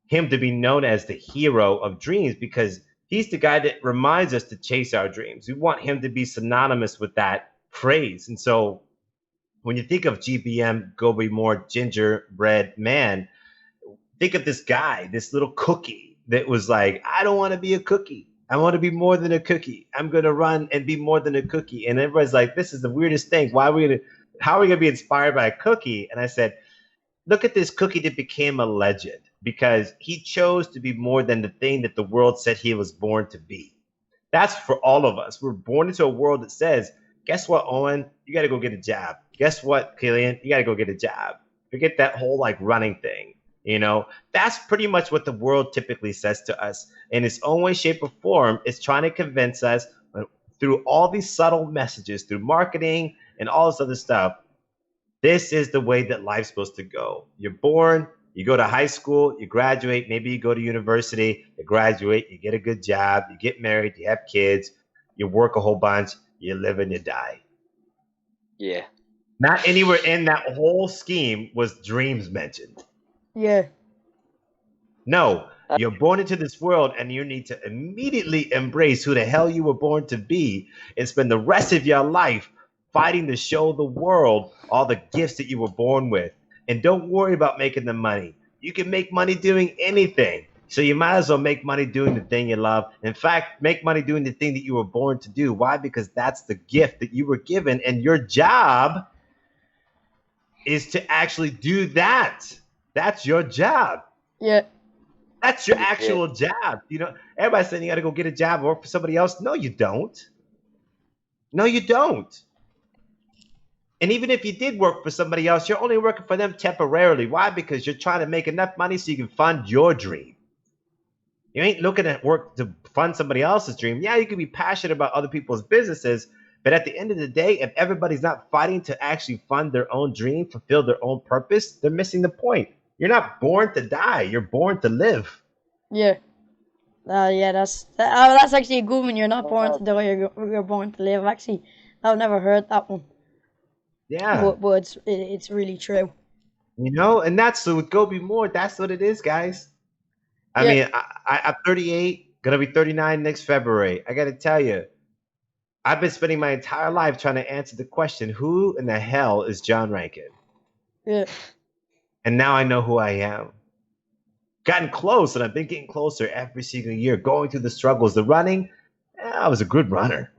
[SPEAKER 2] him to be known as the hero of dreams because he's the guy that reminds us to chase our dreams. We want him to be synonymous with that phrase. And so when you think of GBM, Go Be More gingerbread man, think of this guy, this little cookie that was like, I don't want to be a cookie. I want to be more than a cookie. I'm going to run and be more than a cookie. And everybody's like, this is the weirdest thing. How are we going to be inspired by a cookie? And I said, look at this cookie that became a legend because he chose to be more than the thing that the world said he was born to be. That's for all of us. We're born into a world that says, guess what, Owen? You got to go get a job. Guess what, Killian? You got to go get a job. Forget that whole like running thing. That's pretty much what the world typically says to us. In its own way, shape, or form, it's trying to convince us through all these subtle messages, through marketing and all this other stuff. This is the way that life's supposed to go. You're born, you go to high school, you graduate, maybe you go to university, you graduate, you get a good job, you get married, you have kids, you work a whole bunch, you live and you die.
[SPEAKER 3] yeah.
[SPEAKER 2] Not anywhere in that whole scheme was dreams mentioned.
[SPEAKER 1] Yeah.
[SPEAKER 2] No, you're born into this world and you need to immediately embrace who the hell you were born to be and spend the rest of your life fighting to show the world all the gifts that you were born with. And don't worry about making the money. You can make money doing anything. So you might as well make money doing the thing you love. In fact, make money doing the thing that you were born to do. Why? Because that's the gift that you were given, and your job is to actually do that. That's your job.
[SPEAKER 1] Yeah.
[SPEAKER 2] That's your actual job. Everybody's saying you got to go get a job or work for somebody else. No, you don't. No, you don't. And even if you did work for somebody else, you're only working for them temporarily. Why? Because you're trying to make enough money so you can fund your dream. You ain't looking at work to fund somebody else's dream. Yeah, you can be passionate about other people's businesses, but at the end of the day, if everybody's not fighting to actually fund their own dream, fulfill their own purpose, they're missing the point. You're not born to die. You're born to live.
[SPEAKER 1] Yeah. Yeah, that's actually a good one. You're not born to die, you're born to live. Actually, I've never heard that one.
[SPEAKER 2] Yeah.
[SPEAKER 1] But it's really true.
[SPEAKER 2] And that's so with Go Be More, that's what it is, guys. I mean, I'm 38, gonna be 39 next February. I gotta tell you, I've been spending my entire life trying to answer the question, who in the hell is John Rankin?
[SPEAKER 1] Yeah.
[SPEAKER 2] And now I know who I am. Gotten close, and I've been getting closer every single year, going through the struggles. The running, I was a good runner.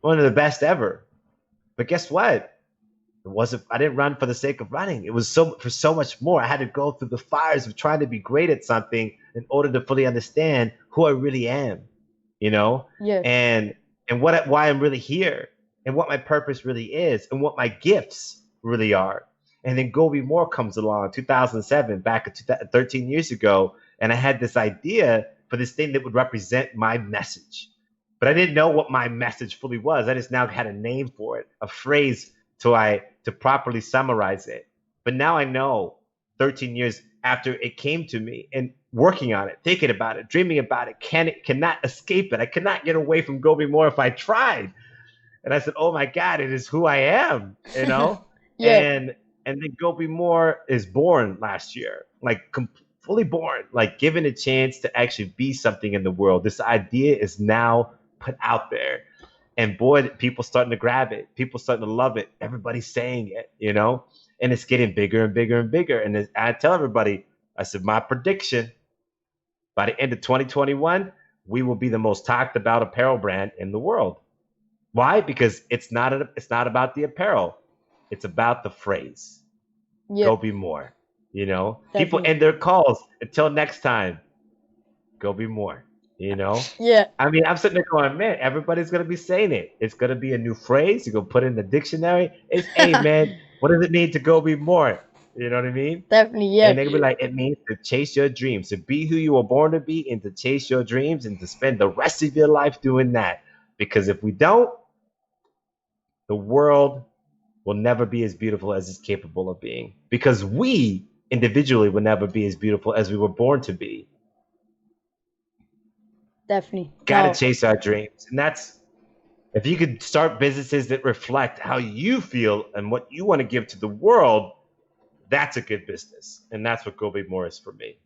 [SPEAKER 2] One of the best ever. But guess what? I didn't run for the sake of running. It was for so much more. I had to go through the fires of trying to be great at something in order to fully understand who I really am,
[SPEAKER 1] Yeah.
[SPEAKER 2] and why I'm really here, and what my purpose really is, and what my gifts really are. And then Gobi Moore comes along in 2007, back 13 years ago, and I had this idea for this thing that would represent my message. But I didn't know what my message fully was. I just now had a name for it, a phrase to properly summarize it. But now I know 13 years after it came to me and working on it, thinking about it, dreaming about it, cannot escape it. I cannot get away from Gobi Moore if I tried. And I said, "Oh my God, it is who I am," you know?
[SPEAKER 1] Yeah,
[SPEAKER 2] And then Gobi Moore is born last year, like fully born, like given a chance to actually be something in the world. This idea is now put out there. And boy, people starting to grab it. People starting to love it. Everybody's saying it, you know? And it's getting bigger and bigger and bigger. And I tell everybody, I said, my prediction, by the end of 2021, we will be the most talked about apparel brand in the world. Why? Because it's not about the apparel. It's about the phrase.
[SPEAKER 1] yeah,
[SPEAKER 2] Go be more. You know? People
[SPEAKER 1] definitely.
[SPEAKER 2] end their calls. Until next time, go be more. You know?
[SPEAKER 1] Yeah,
[SPEAKER 2] I mean, I'm sitting there going, man, everybody's gonna be saying it. It's gonna be a new phrase. You're gonna put it in the dictionary. It's, hey man, what does it mean to go be more? You know what I mean?
[SPEAKER 1] definitely. Yeah,
[SPEAKER 2] And they're gonna be
[SPEAKER 3] Yeah.
[SPEAKER 2] like, it means to chase your dreams, to be who you were born to be, and to chase your dreams, and to spend the rest of your life doing that. Because if we don't, the world will never be as beautiful as it's capable of being. Because we individually will never be as beautiful as we were born to be.
[SPEAKER 1] definitely.
[SPEAKER 2] Got to
[SPEAKER 1] No,
[SPEAKER 2] chase our dreams, and that's if you could start businesses that reflect how you feel and what you want to give to the world, that's a good business. And that's what Go Big More is for me.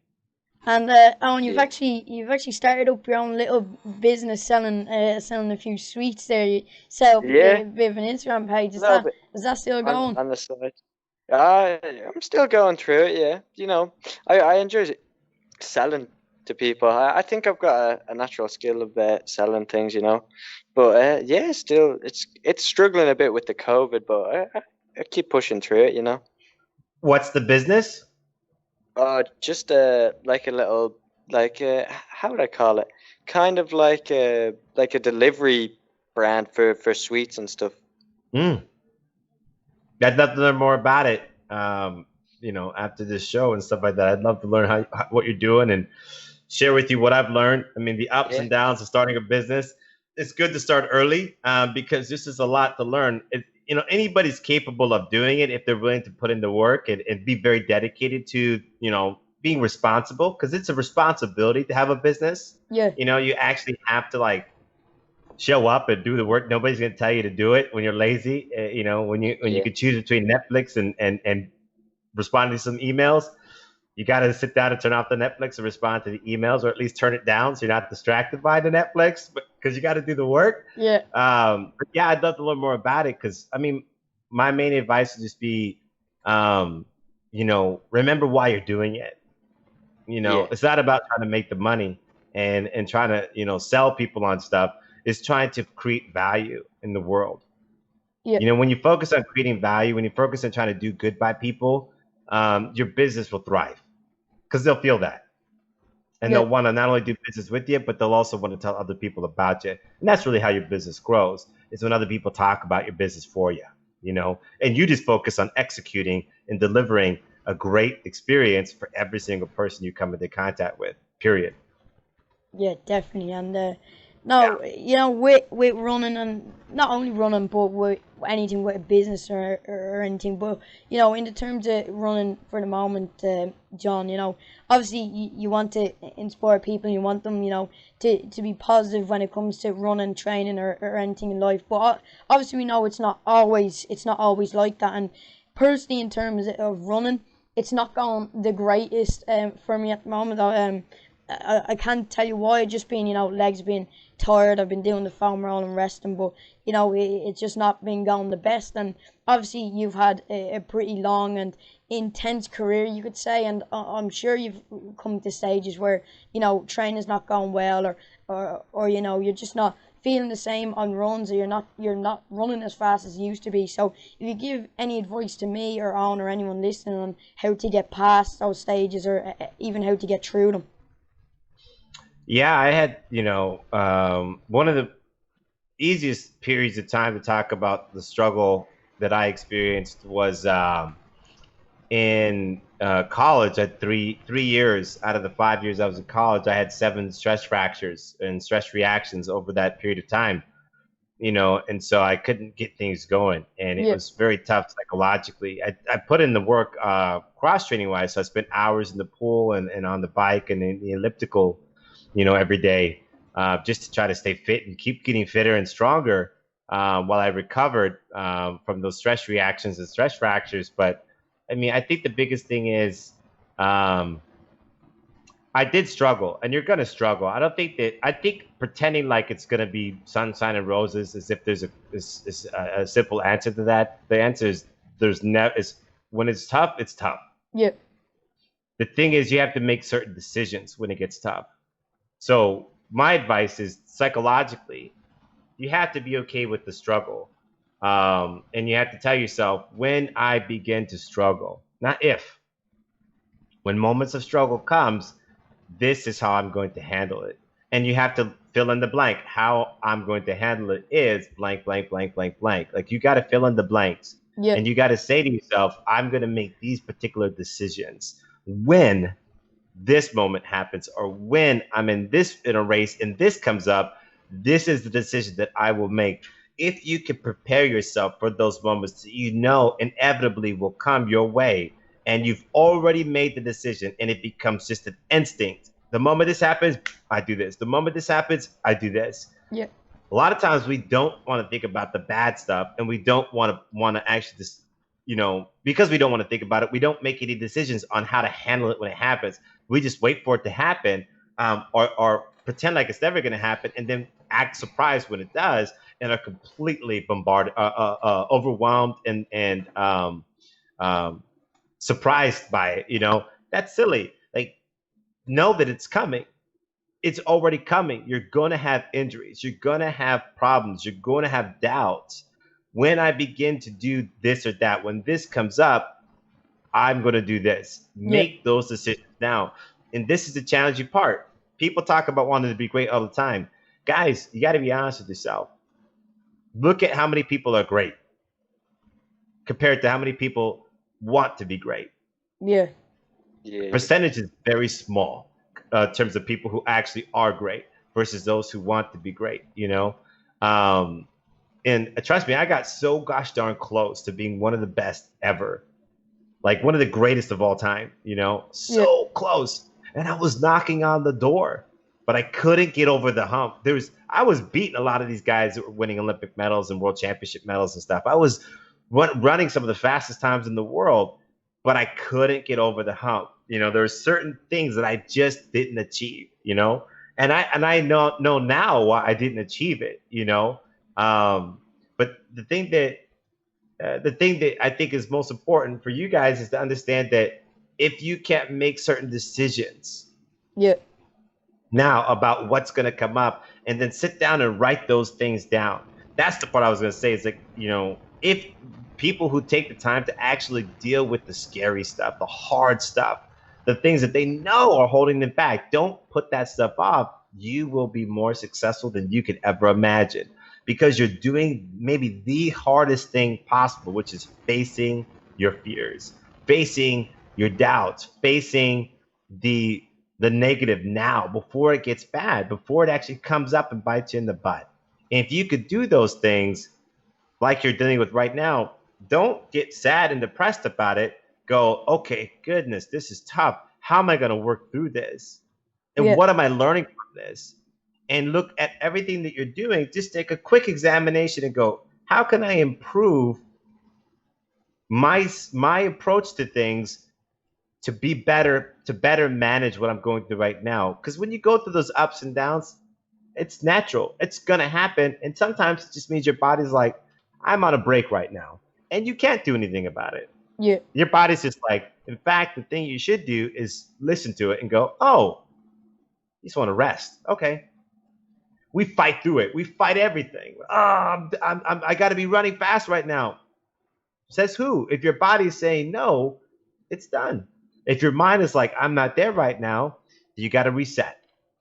[SPEAKER 1] and Owen,
[SPEAKER 3] Yeah.
[SPEAKER 1] you've actually started up your own little business selling a few sweets there. You sell
[SPEAKER 3] Yeah.
[SPEAKER 1] a bit of an Instagram page.
[SPEAKER 3] A little bit
[SPEAKER 1] Is that still
[SPEAKER 3] on
[SPEAKER 1] going?
[SPEAKER 3] on the side. I'm still going through it. Yeah. I enjoy selling to people. I think I've got a natural skill of selling things. But yeah, still it's struggling a bit with the COVID, but I keep pushing through it.
[SPEAKER 2] What's the business?
[SPEAKER 3] Just like a little how would I call it? Kind of like a delivery brand for sweets and stuff.
[SPEAKER 2] Mm. I'd love to learn more about it. After this show and stuff like that, I'd love to learn what you're doing and share with you what I've learned. I mean, the ups
[SPEAKER 3] Yeah,
[SPEAKER 2] and downs of starting a business. It's good to start early because this is a lot to learn. Anybody's capable of doing it if they're willing to put in the work and be very dedicated to, being responsible because it's a responsibility to have a business.
[SPEAKER 1] Yeah,
[SPEAKER 2] You actually have to like show up and do the work. Nobody's going to tell you to do it when you're lazy. When you
[SPEAKER 3] yeah,
[SPEAKER 2] can choose between Netflix and responding to some emails. You got to sit down and turn off the Netflix and respond to the emails, or at least turn it down so you're not distracted by the Netflix, because you got to do the work.
[SPEAKER 1] yeah,
[SPEAKER 2] But yeah, I'd love to learn more about it because I mean, my main advice would just be, remember why you're doing it.
[SPEAKER 3] yeah,
[SPEAKER 2] It's not about trying to make the money and trying to sell people on stuff. It's trying to create value in the world.
[SPEAKER 1] yeah,
[SPEAKER 2] When you focus on creating value, when you focus on trying to do good by people, your business will thrive because they'll feel that. And
[SPEAKER 1] yeah,
[SPEAKER 2] they'll want to not only do business with you, but they'll also want to tell other people about you. And that's really how your business grows. Is when other people talk about your business for you, and you just focus on executing and delivering a great experience for every single person you come into contact with, period.
[SPEAKER 1] yeah, definitely. And
[SPEAKER 2] Yeah.
[SPEAKER 1] no, with running and not only running, but with anything with a business or anything. But in the terms of running for the moment, John, obviously you want to inspire people. You want them, to be positive when it comes to running, training, or anything in life. But obviously we know it's not always like that. And personally, in terms of running, it's not going the greatest for me at the moment. I can't tell you why. Just being, legs being tired. I've been doing the foam roll and resting, but it's just not been going the best. And obviously, you've had a pretty long and intense career, you could say, and I'm sure you've come to stages where training's not going well, or you're just not feeling the same on runs, or you're not running as fast as you used to be. So if you give any advice to me or on or anyone listening on how to get past those stages, or even how to get through them.
[SPEAKER 2] Yeah, I had, one of the easiest periods of time to talk about the struggle that I experienced was in college, at three years out of the 5 years I was in college, I had 7 stress fractures and stress reactions over that period of time. And so I couldn't get things going, and it
[SPEAKER 1] Yeah.
[SPEAKER 2] was very tough psychologically. I put in the work cross training wise, so I spent hours in the pool and on the bike and in the elliptical, every day, just to try to stay fit and keep getting fitter and stronger while I recovered from those stress reactions and stress fractures. But I mean, I think the biggest thing is um, I did struggle, and you're gonna struggle. I think pretending like it's gonna be sunshine and roses, as if there's a simple answer to that. The answer is there's never. Is when it's tough, it's tough.
[SPEAKER 1] Yeah.
[SPEAKER 2] The thing is, you have to make certain decisions when it gets tough. So my advice is psychologically, you have to be okay with the struggle, and you have to tell yourself when I begin to struggle, not if. When moments of struggle comes, this is how I'm going to handle it. And you have to fill in the blank. How I'm going to handle it is blank, blank, blank, blank, blank. Like you got to fill in the blanks.
[SPEAKER 1] Yeah.
[SPEAKER 2] And you got to say to yourself, I'm going to make these particular decisions when this moment happens, or when I'm in a race and this comes up. This is the decision that I will make. If you can prepare yourself for those moments that inevitably will come your way, and you've already made the decision, and it becomes just an instinct. The moment this happens, I do this. The moment this happens, I do this.
[SPEAKER 1] Yeah.
[SPEAKER 2] A lot of times we don't want to think about the bad stuff, and we don't want to actually just, because we don't want to think about it, we don't make any decisions on how to handle it when it happens. We just wait for it to happen, or pretend like it's never going to happen, and then act surprised when it does, and are completely bombarded, overwhelmed, and surprised by it. That's silly. Like, know that it's coming. It's already coming. You're going to have injuries. You're going to have problems. You're going to have doubts. When I begin to do this or that, when this comes up, I'm going to do this. Make those decisions now. And this is the challenging part. People talk about wanting to be great all the time. Guys, you got to be honest with yourself. Look at how many people are great compared to how many people want to be great.
[SPEAKER 1] Yeah.
[SPEAKER 3] Yeah.
[SPEAKER 2] Percentage is very small in terms of people who actually are great versus those who want to be great. And trust me, I got so gosh darn close to being one of the best ever, like one of the greatest of all time. So close, and I was knocking on the door, but I couldn't get over the hump. I was beating a lot of these guys that were winning Olympic medals and world championship medals and stuff. I was running some of the fastest times in the world, but I couldn't get over the hump. There were certain things that I just didn't achieve, and I know now why I didn't achieve it, but the thing that I think is most important for you guys is to understand that if you can't make certain decisions now about what's going to come up, and then sit down and write those things down. That's the part I was going to say. Is like, if people who take the time to actually deal with the scary stuff, the hard stuff, the things that they know are holding them back, don't put that stuff off, you will be more successful than you could ever imagine, because you're doing maybe the hardest thing possible, which is facing your fears, facing your doubts, facing the negative now before it gets bad, before it actually comes up and bites you in the butt. And if you could do those things like you're dealing with right now, don't get sad and depressed about it. Go, okay, goodness, this is tough. How am I going to work through this? And what am I learning from this? And look at everything that you're doing. Just take a quick examination and go, how can I improve my approach to things to be better, to better manage what I'm going through right now? Because when you go through those ups and downs, it's natural. It's going to happen. And sometimes it just means your body's like, I'm on a break right now. And you can't do anything about it.
[SPEAKER 1] Yeah.
[SPEAKER 2] Your body's just like, in fact, the thing you should do is listen to it and go, oh, you just want to rest. Okay. We fight through it. We fight everything. I got to be running fast right now. Says who? If your body is saying no, it's done. If your mind is like, I'm not there right now, you got to reset.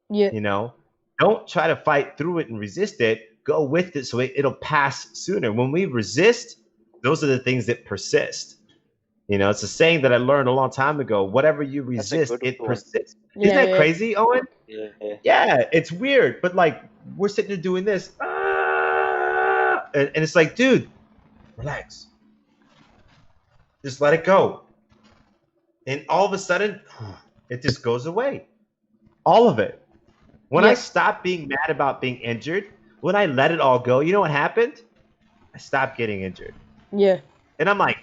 [SPEAKER 1] Yeah.
[SPEAKER 2] Don't try to fight through it and resist it. Go with it so it'll pass sooner. When we resist, those are the things that persist. You know, it's a saying that I learned a long time ago. Whatever you
[SPEAKER 3] That's a
[SPEAKER 2] resist,
[SPEAKER 3] good
[SPEAKER 2] it
[SPEAKER 3] one.
[SPEAKER 2] persists. Isn't
[SPEAKER 1] Yeah,
[SPEAKER 2] that
[SPEAKER 1] yeah,
[SPEAKER 2] crazy, Owen?
[SPEAKER 3] Yeah.
[SPEAKER 2] Yeah, it's weird, but like we're sitting there doing this, and it's like, dude, relax, just let it go, and all of a sudden, it just goes away, all of it. When I
[SPEAKER 1] yeah,
[SPEAKER 2] stopped being mad about being injured, when I let it all go, you know what happened? I stopped getting injured,
[SPEAKER 1] yeah,
[SPEAKER 2] and I'm like,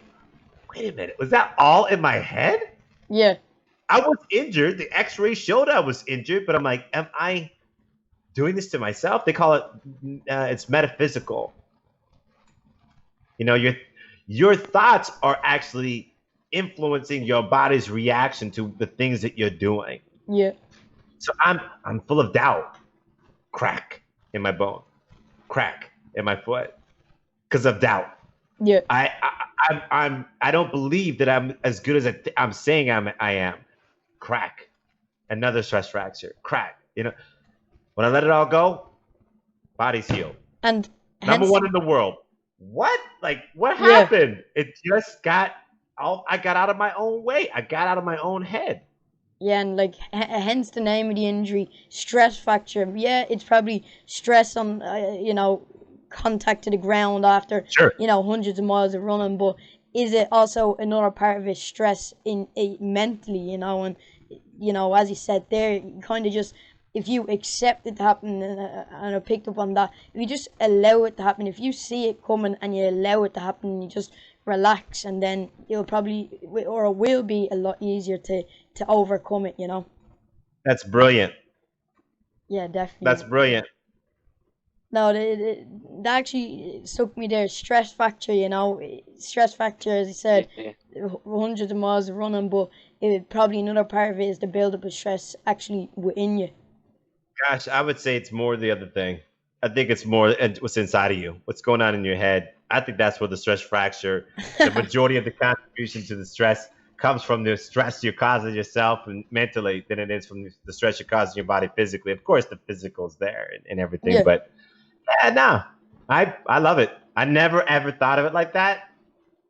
[SPEAKER 2] wait a minute, was that all in my head?
[SPEAKER 1] yeah,
[SPEAKER 2] I was injured. The X-ray showed I was injured, but I'm like, am I doing this to myself? They call it, it's metaphysical. You know, your thoughts are actually influencing your body's reaction to the things that you're doing.
[SPEAKER 1] yeah,
[SPEAKER 2] So I'm full of doubt. Crack in my bone, crack in my foot because of doubt.
[SPEAKER 1] yeah,
[SPEAKER 2] I don't believe that I'm as good as I'm saying I am. Crack, another stress fracture. Crack. You know, when I let it all go, body's healed.
[SPEAKER 1] and
[SPEAKER 2] Number
[SPEAKER 1] hence,
[SPEAKER 2] one in the world. What? Like, what
[SPEAKER 1] yeah,
[SPEAKER 2] happened? It just got I got out of my own way. I got out of my own head.
[SPEAKER 1] yeah, and like hence the name of the injury, stress fracture. Yeah, it's probably stress on, contact to the ground after,
[SPEAKER 2] Sure.
[SPEAKER 1] hundreds of miles of running. But is it also another part of it stress in mentally, and as you said there, you kind of just, if you accept it to happen, and I picked up on that, if you just allow it to happen, if you see it coming and you allow it to happen, you just relax, and then it'll probably, or it will be a lot easier to overcome it.
[SPEAKER 2] That's brilliant.
[SPEAKER 1] Yeah,
[SPEAKER 2] That's
[SPEAKER 1] definitely.
[SPEAKER 2] brilliant.
[SPEAKER 1] No, that actually stuck me there. Stress factor, stress factor, as you said,
[SPEAKER 3] Yeah.
[SPEAKER 1] hundreds of miles of running, but probably another part of it is the build-up of stress actually within you.
[SPEAKER 2] Gosh, I would say it's more the other thing. I think it's more what's inside of you, what's going on in your head. I think that's where the stress fracture, the majority of the contribution to the stress comes from the stress you're causing yourself and mentally than it is from the stress you're causing your body physically. Of course, the physical's there and everything,
[SPEAKER 1] Yeah.
[SPEAKER 2] but yeah, no, I love it. I never ever thought of it like that.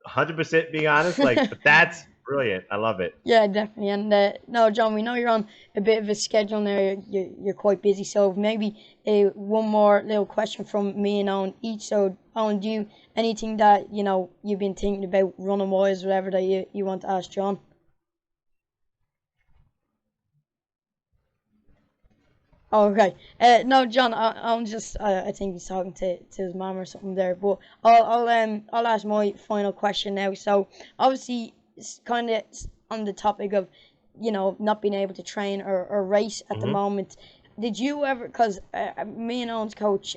[SPEAKER 2] 100% being honest, like, but that's brilliant. I love it.
[SPEAKER 1] Yeah, definitely. And no, John, we know you're on a bit of a schedule now. You're quite busy, so maybe one more little question from me and Owen each. So, Owen, do you anything that you've been thinking about running wise, whatever that you want to ask John? Oh, okay. No, John, I'm just, I think he's talking to his mom or something there. But I'll ask my final question now. So obviously, it's kind of on the topic of, not being able to train or race at the
[SPEAKER 2] Hmm.
[SPEAKER 1] moment. Did you ever? Because me and Owen's coach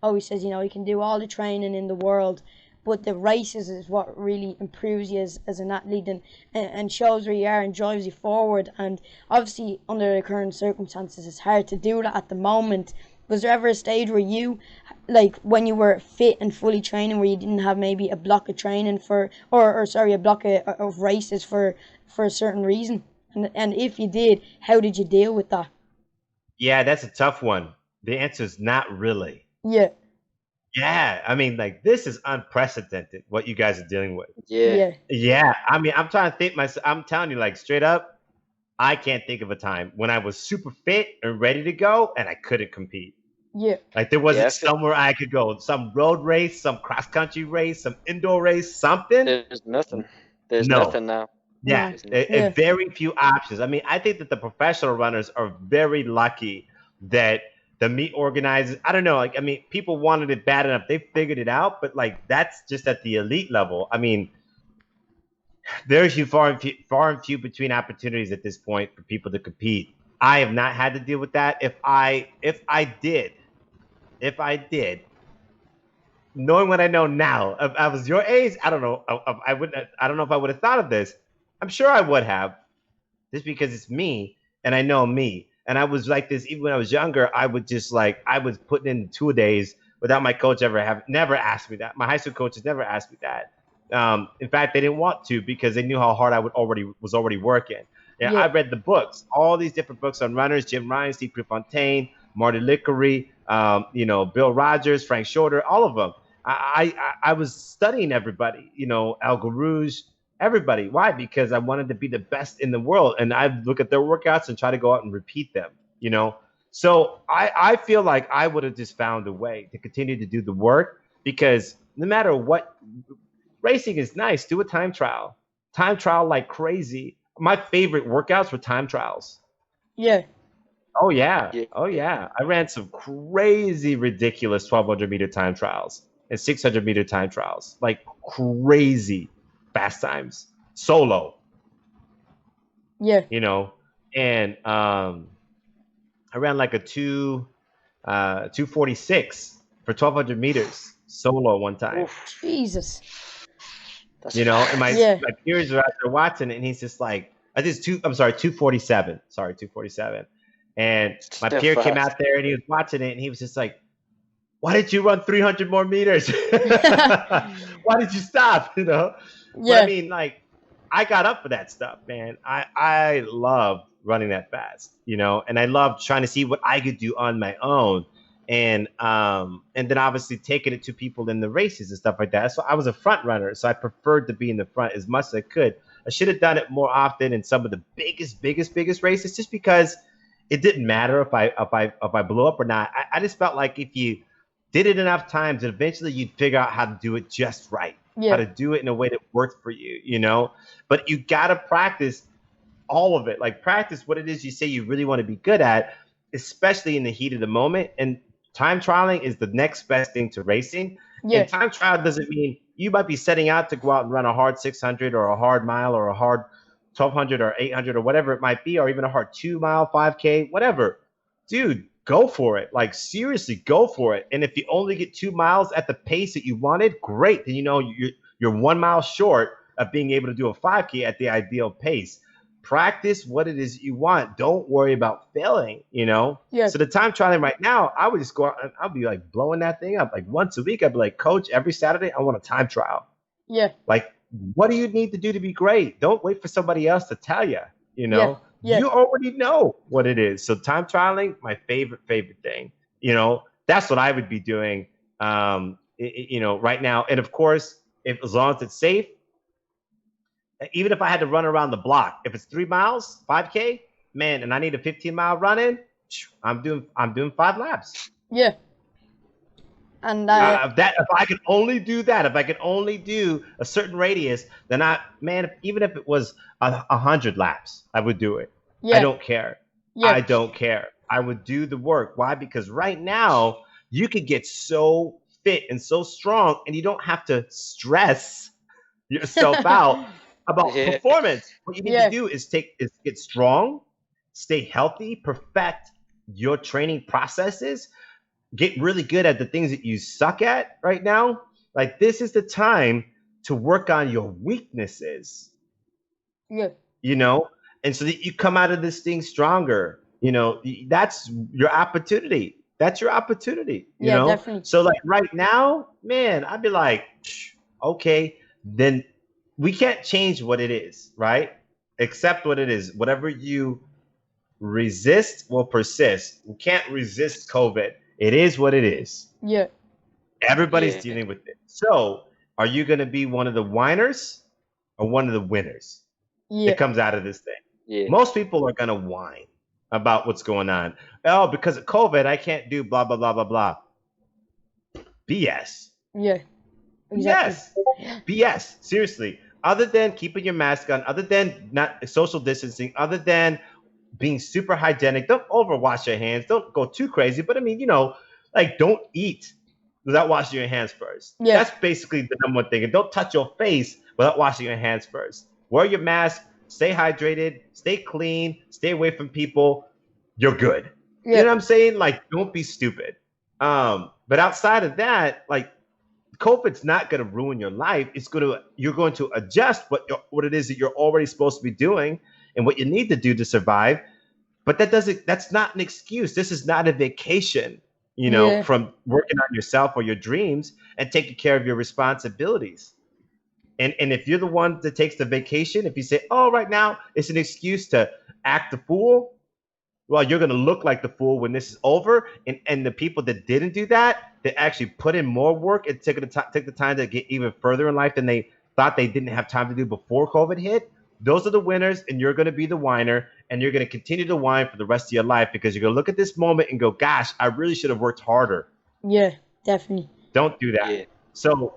[SPEAKER 1] always says, you can do all the training in the world, but the races is what really improves you as an athlete, and shows where you are and drives you forward. And obviously, under the current circumstances, it's hard to do that at the moment. Was there ever a stage where you, like when you were fit and fully training, where you didn't have maybe a block of training for, or sorry, a block of races for a certain reason? And if you did, how did you deal with that?
[SPEAKER 2] Yeah, that's a tough one. The answer is not really.
[SPEAKER 1] Yeah,
[SPEAKER 2] Yeah, I mean, like this is unprecedented what you guys are dealing with.
[SPEAKER 3] Yeah.
[SPEAKER 1] yeah,
[SPEAKER 2] Yeah, I mean, I'm trying to think myself. I'm telling you, like straight up, I can't think of a time when I was super fit and ready to go and I couldn't compete.
[SPEAKER 1] yeah,
[SPEAKER 2] Like there
[SPEAKER 3] Yeah.
[SPEAKER 2] wasn't somewhere I could go, some road race, some cross country race, some indoor race, something.
[SPEAKER 3] There's nothing. There's
[SPEAKER 2] No.
[SPEAKER 3] nothing now.
[SPEAKER 2] Yeah,
[SPEAKER 1] no,
[SPEAKER 3] There's nothing.
[SPEAKER 1] yeah,
[SPEAKER 2] very few options. I mean, I think that the professional runners are very lucky that the meet organizers, I don't know, like, I mean, people wanted it bad enough. They figured it out, but like, that's just at the elite level. I mean, there's far and few between opportunities at this point for people to compete. I have not had to deal with that. If I did, knowing what I know now, if I was your age, I don't know. I wouldn't. I don't know if I would have thought of this. I'm sure I would have, just because it's me and I know me. And I was like this even when I was younger. I would just like I was putting in 2 days without my coach never asked me that. My high school coaches never asked me that. In fact, they didn't want to because they knew how hard I was already working. Yeah,
[SPEAKER 1] yeah,
[SPEAKER 2] I read the books, all these different books on runners: Jim Ryan, Steve Prefontaine, Marty Lickery, Bill Rogers, Frank Shorter, all of them. I was studying everybody, Al Garouge, everybody. Why? Because I wanted to be the best in the world, and I look at their workouts and try to go out and repeat them. You know, so I feel like I would have just found a way to continue to do the work because no matter what, racing is nice. Do a time trial like crazy. My favorite workouts were time trials.
[SPEAKER 1] Yeah.
[SPEAKER 2] Oh yeah.
[SPEAKER 3] Yeah.
[SPEAKER 2] Oh yeah. I ran some crazy, ridiculous 1200-meter time trials and 600-meter time trials. Like crazy fast times. Solo,
[SPEAKER 1] Yeah.
[SPEAKER 2] you know. And I ran like a 246 for 1200 meters solo one time.
[SPEAKER 3] Oof,
[SPEAKER 1] Jesus.
[SPEAKER 3] that's
[SPEAKER 2] You know, and my
[SPEAKER 3] fast.
[SPEAKER 1] Yeah.
[SPEAKER 2] my peers are out there watching it and he's just like I just two I'm sorry, 247. Sorry, 247. And my
[SPEAKER 3] Still
[SPEAKER 2] peer came
[SPEAKER 3] fast.
[SPEAKER 2] out there and he was watching it and he was just like, why did you run 300 more meters? Why did you stop? You know, but I
[SPEAKER 1] Yeah.
[SPEAKER 2] mean, like, I got up for that stuff, man. I love running that fast, you know, and I love trying to see what I could do on my own, and then obviously taking it to people in the races and stuff like that. So I was a front runner, so I preferred to be in the front as much as I could. I should have done it more often in some of the biggest races, just because it didn't matter if I blew up or not. I just felt like if you did it enough times, eventually you'd figure out how to do it just right, how
[SPEAKER 1] Yeah.
[SPEAKER 2] to do it in a way that worked for you, you know. But you gotta practice all of it. Like practice what it is you say you really want to be good at, especially in the heat of the moment. And time trialing is the next best thing to racing.
[SPEAKER 1] Yeah.
[SPEAKER 2] And time trial doesn't mean you might be setting out to go out and run a hard 600 or a hard mile or a hard 1200 or 800 or whatever it might be, or even a hard 2 mile 5K, whatever. Dude, go for it. Like seriously, go for it. And if you only get 2 miles at the pace that you wanted, great. Then you know you're 1 mile short of being able to do a 5K at the ideal pace. Practice what it is you want. Don't worry about failing, you know?
[SPEAKER 1] Yeah.
[SPEAKER 2] So the time trialing right now, I would just go out and I'll be like blowing that thing up. Like once a week, I'd be like, Coach, every Saturday, I want a time trial.
[SPEAKER 1] Yeah.
[SPEAKER 2] Like, what do you need to do to be great? Don't wait for somebody else to tell you, you
[SPEAKER 1] Yeah.
[SPEAKER 2] know?
[SPEAKER 1] Yeah.
[SPEAKER 2] You already know what it is. So time trialing, my favorite thing. You know, that's what I would be doing, you know, right now. And of course, if as long as it's safe, even if I had to run around the block, if it's 3 miles, 5K, man, and I need a 15-mile run in, I'm doing 5 laps.
[SPEAKER 1] Yeah. And
[SPEAKER 2] If I could only do that, if I could only do a certain radius, then even if it was 100 laps, I would do it.
[SPEAKER 1] yeah.
[SPEAKER 2] I don't care.
[SPEAKER 1] Yeah.
[SPEAKER 2] I don't care. I would do the work. Why? Because right now you could get so fit and so strong, and you don't have to stress yourself out about
[SPEAKER 3] Yeah.
[SPEAKER 2] performance. What you need
[SPEAKER 1] Yeah.
[SPEAKER 2] to do is get strong, stay healthy, perfect your training processes, get really good at the things that you suck at right now. Like this is the time to work on your weaknesses,
[SPEAKER 1] Yeah.
[SPEAKER 2] you know, and so that you come out of this thing stronger. You know, that's your opportunity. That's your opportunity, you
[SPEAKER 1] Yeah,
[SPEAKER 2] know?
[SPEAKER 1] definitely.
[SPEAKER 2] So like right now, man, I'd be like, okay, then we can't change what it is, right? Accept what it is. Whatever you resist will persist. We can't resist COVID. It is what it is.
[SPEAKER 1] Yeah.
[SPEAKER 2] Everybody's
[SPEAKER 3] Yeah.
[SPEAKER 2] dealing with it. So, are you going to be one of the whiners or one of the winners
[SPEAKER 1] Yeah.
[SPEAKER 2] that comes out of this thing?
[SPEAKER 3] Yeah.
[SPEAKER 2] Most people are going to whine about what's going on. Oh, because of COVID, I can't do blah, blah, blah, blah, blah. BS.
[SPEAKER 1] Yeah. Exactly.
[SPEAKER 2] Yes. BS. Seriously. Other than keeping your mask on, other than not social distancing, other than being super hygienic, don't overwash your hands. Don't go too crazy. But I mean, you know, like don't eat without washing your hands first.
[SPEAKER 1] Yeah.
[SPEAKER 2] That's basically the number one thing. And don't touch your face without washing your hands first. Wear your mask, stay hydrated, stay clean, stay away from people. You're good. You know
[SPEAKER 1] Yeah.
[SPEAKER 2] what I'm saying? Like, don't be stupid. But outside of that, like COVID's not going to ruin your life. You're going to adjust what it is that you're already supposed to be doing and what you need to do to survive. But that's not an excuse. This is not a vacation, you know,
[SPEAKER 1] Yeah.
[SPEAKER 2] from working on yourself or your dreams and taking care of your responsibilities. And if you're the one that takes the vacation, if you say, oh, right now it's an excuse to act the fool, well, you're going to look like the fool when this is over. And the people that didn't do that, that actually put in more work and took the time to get even further in life than they thought they didn't have time to do before COVID hit, those are the winners, and you're going to be the whiner, and you're going to continue to whine for the rest of your life because you're going to look at this moment and go, gosh, I really should have worked harder.
[SPEAKER 1] Yeah, definitely.
[SPEAKER 2] Don't do that.
[SPEAKER 3] Yeah.
[SPEAKER 2] So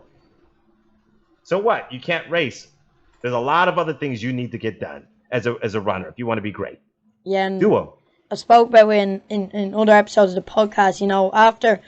[SPEAKER 2] what? You can't race. There's a lot of other things you need to get done as a runner if you want to be great.
[SPEAKER 1] Yeah, and
[SPEAKER 2] Do them.
[SPEAKER 1] I spoke about it in other episodes of the podcast. You know, after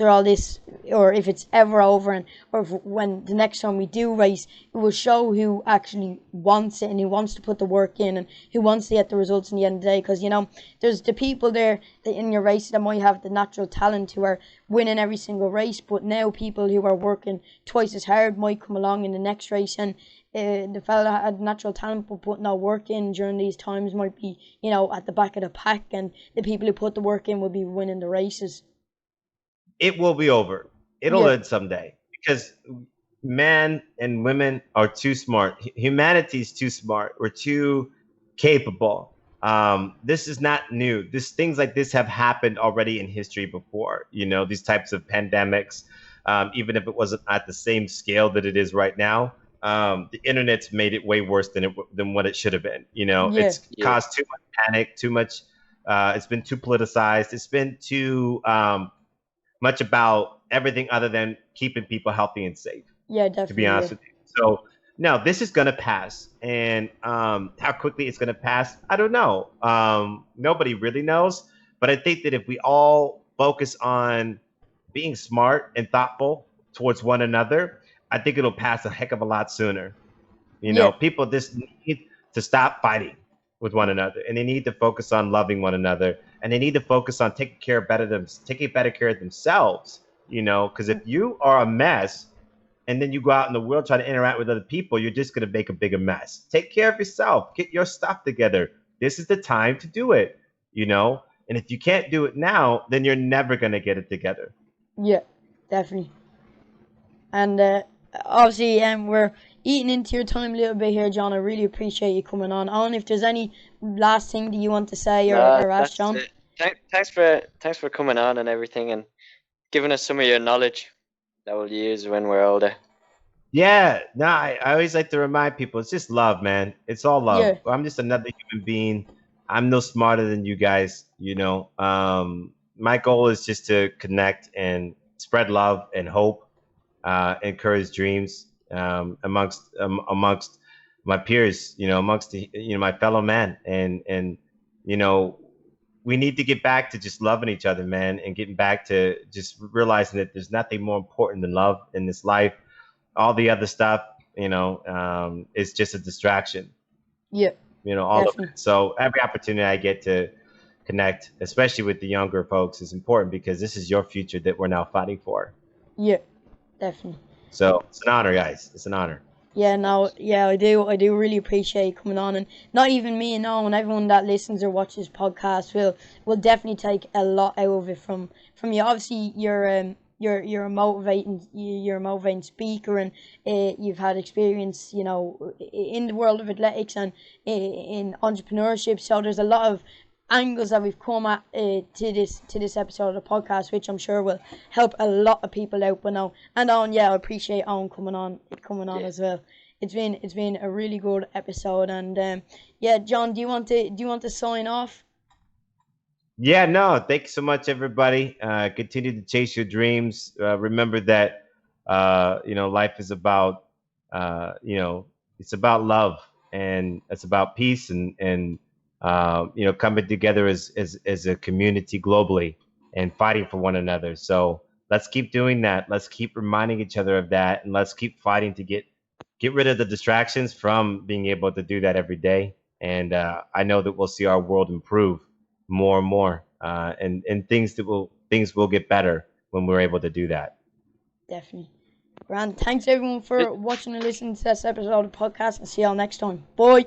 [SPEAKER 1] all this, or if it's ever over, or when the next time we do race, it will show who actually wants it and who wants to put the work in and who wants to get the results in the end of the day. Because, you know, there's the people there that in your race that might have the natural talent who are winning every single race, but now people who are working twice as hard might come along in the next race, and the fella that had natural talent but put no work in during these times might be, you know, at the back of the pack, and the people who put the work in will be winning the races.
[SPEAKER 2] It will be over. It'll
[SPEAKER 1] Yeah.
[SPEAKER 2] end someday because men and women are too smart. Humanity is too smart. We're too capable. This is not new. Things like this have happened already in history before. You know, these types of pandemics, even if it wasn't at the same scale that it is right now. The internet's made it way worse than what it should have been. You know,
[SPEAKER 1] Yeah.
[SPEAKER 2] it's caused too much panic, too much. It's been too politicized. It's been too much about everything other than keeping people healthy and safe.
[SPEAKER 1] Yeah, definitely.
[SPEAKER 2] To be honest with you. So no, this is gonna pass, and how quickly it's gonna pass, I don't know. Nobody really knows, but I think that if we all focus on being smart and thoughtful towards one another, I think it'll pass a heck of a lot sooner. You know, people just need to stop fighting with one another, and they need to focus on loving one another, and they need to focus on taking better care of themselves. You know, because if you are a mess, and then you go out in the world trying to interact with other people, you're just going to make a bigger mess. Take care of yourself. Get your stuff together. This is the time to do it. You know, and if you can't do it now, then you're never going to get it together.
[SPEAKER 1] Yeah, definitely. And obviously, we're eating into your time a little bit here, John. I really appreciate you coming on. Owen, if there's any last thing that you want to say or ask,
[SPEAKER 3] that's
[SPEAKER 1] John.
[SPEAKER 3] it. Thanks for coming on and everything and giving us some of your knowledge that we'll use when we're older.
[SPEAKER 2] Yeah, no, I always like to remind people it's just love, man. It's all love.
[SPEAKER 1] Yeah.
[SPEAKER 2] I'm just another human being. I'm no smarter than you guys, you know. My goal is just to connect and spread love and hope, encourage dreams amongst my peers, you know, amongst my fellow man, and you know, we need to get back to just loving each other, man, and getting back to just realizing that there's nothing more important than love in this life. All the other stuff, you know, is just a distraction.
[SPEAKER 1] Yeah.
[SPEAKER 2] You know, all
[SPEAKER 1] Definitely.
[SPEAKER 2] of it. So every opportunity I get to connect, especially with the younger folks, is important because this is your future that we're now fighting for.
[SPEAKER 1] Yeah, definitely.
[SPEAKER 2] So it's an honor, guys. It's an honor.
[SPEAKER 1] Yeah, no, yeah, I do really appreciate you coming on, and not even me and Owen, everyone that listens or watches podcast will definitely take a lot out of it from you. Obviously, you're a motivating speaker, and you've had experience, you know, in the world of athletics and in entrepreneurship. So there's a lot of angles that we've come at to this episode of the podcast, which I'm sure will help a lot of people out. But no, and Owen, yeah, I appreciate Owen coming on as well. It's been a really good episode, and yeah, John, do you want to sign off?
[SPEAKER 2] Yeah, no, thanks so much, everybody. Continue to chase your dreams. Remember that, you know, life is about, you know, it's about love, and it's about peace, and you know, coming together as a community globally and fighting for one another. So let's keep doing that. Let's keep reminding each other of that, and let's keep fighting to get rid of the distractions from being able to do that every day. And I know that we'll see our world improve more and more, and things will get better when we're able to do that.
[SPEAKER 1] Definitely. Grand. Thanks everyone for watching and listening to this episode of the podcast, and see y'all next time. Bye.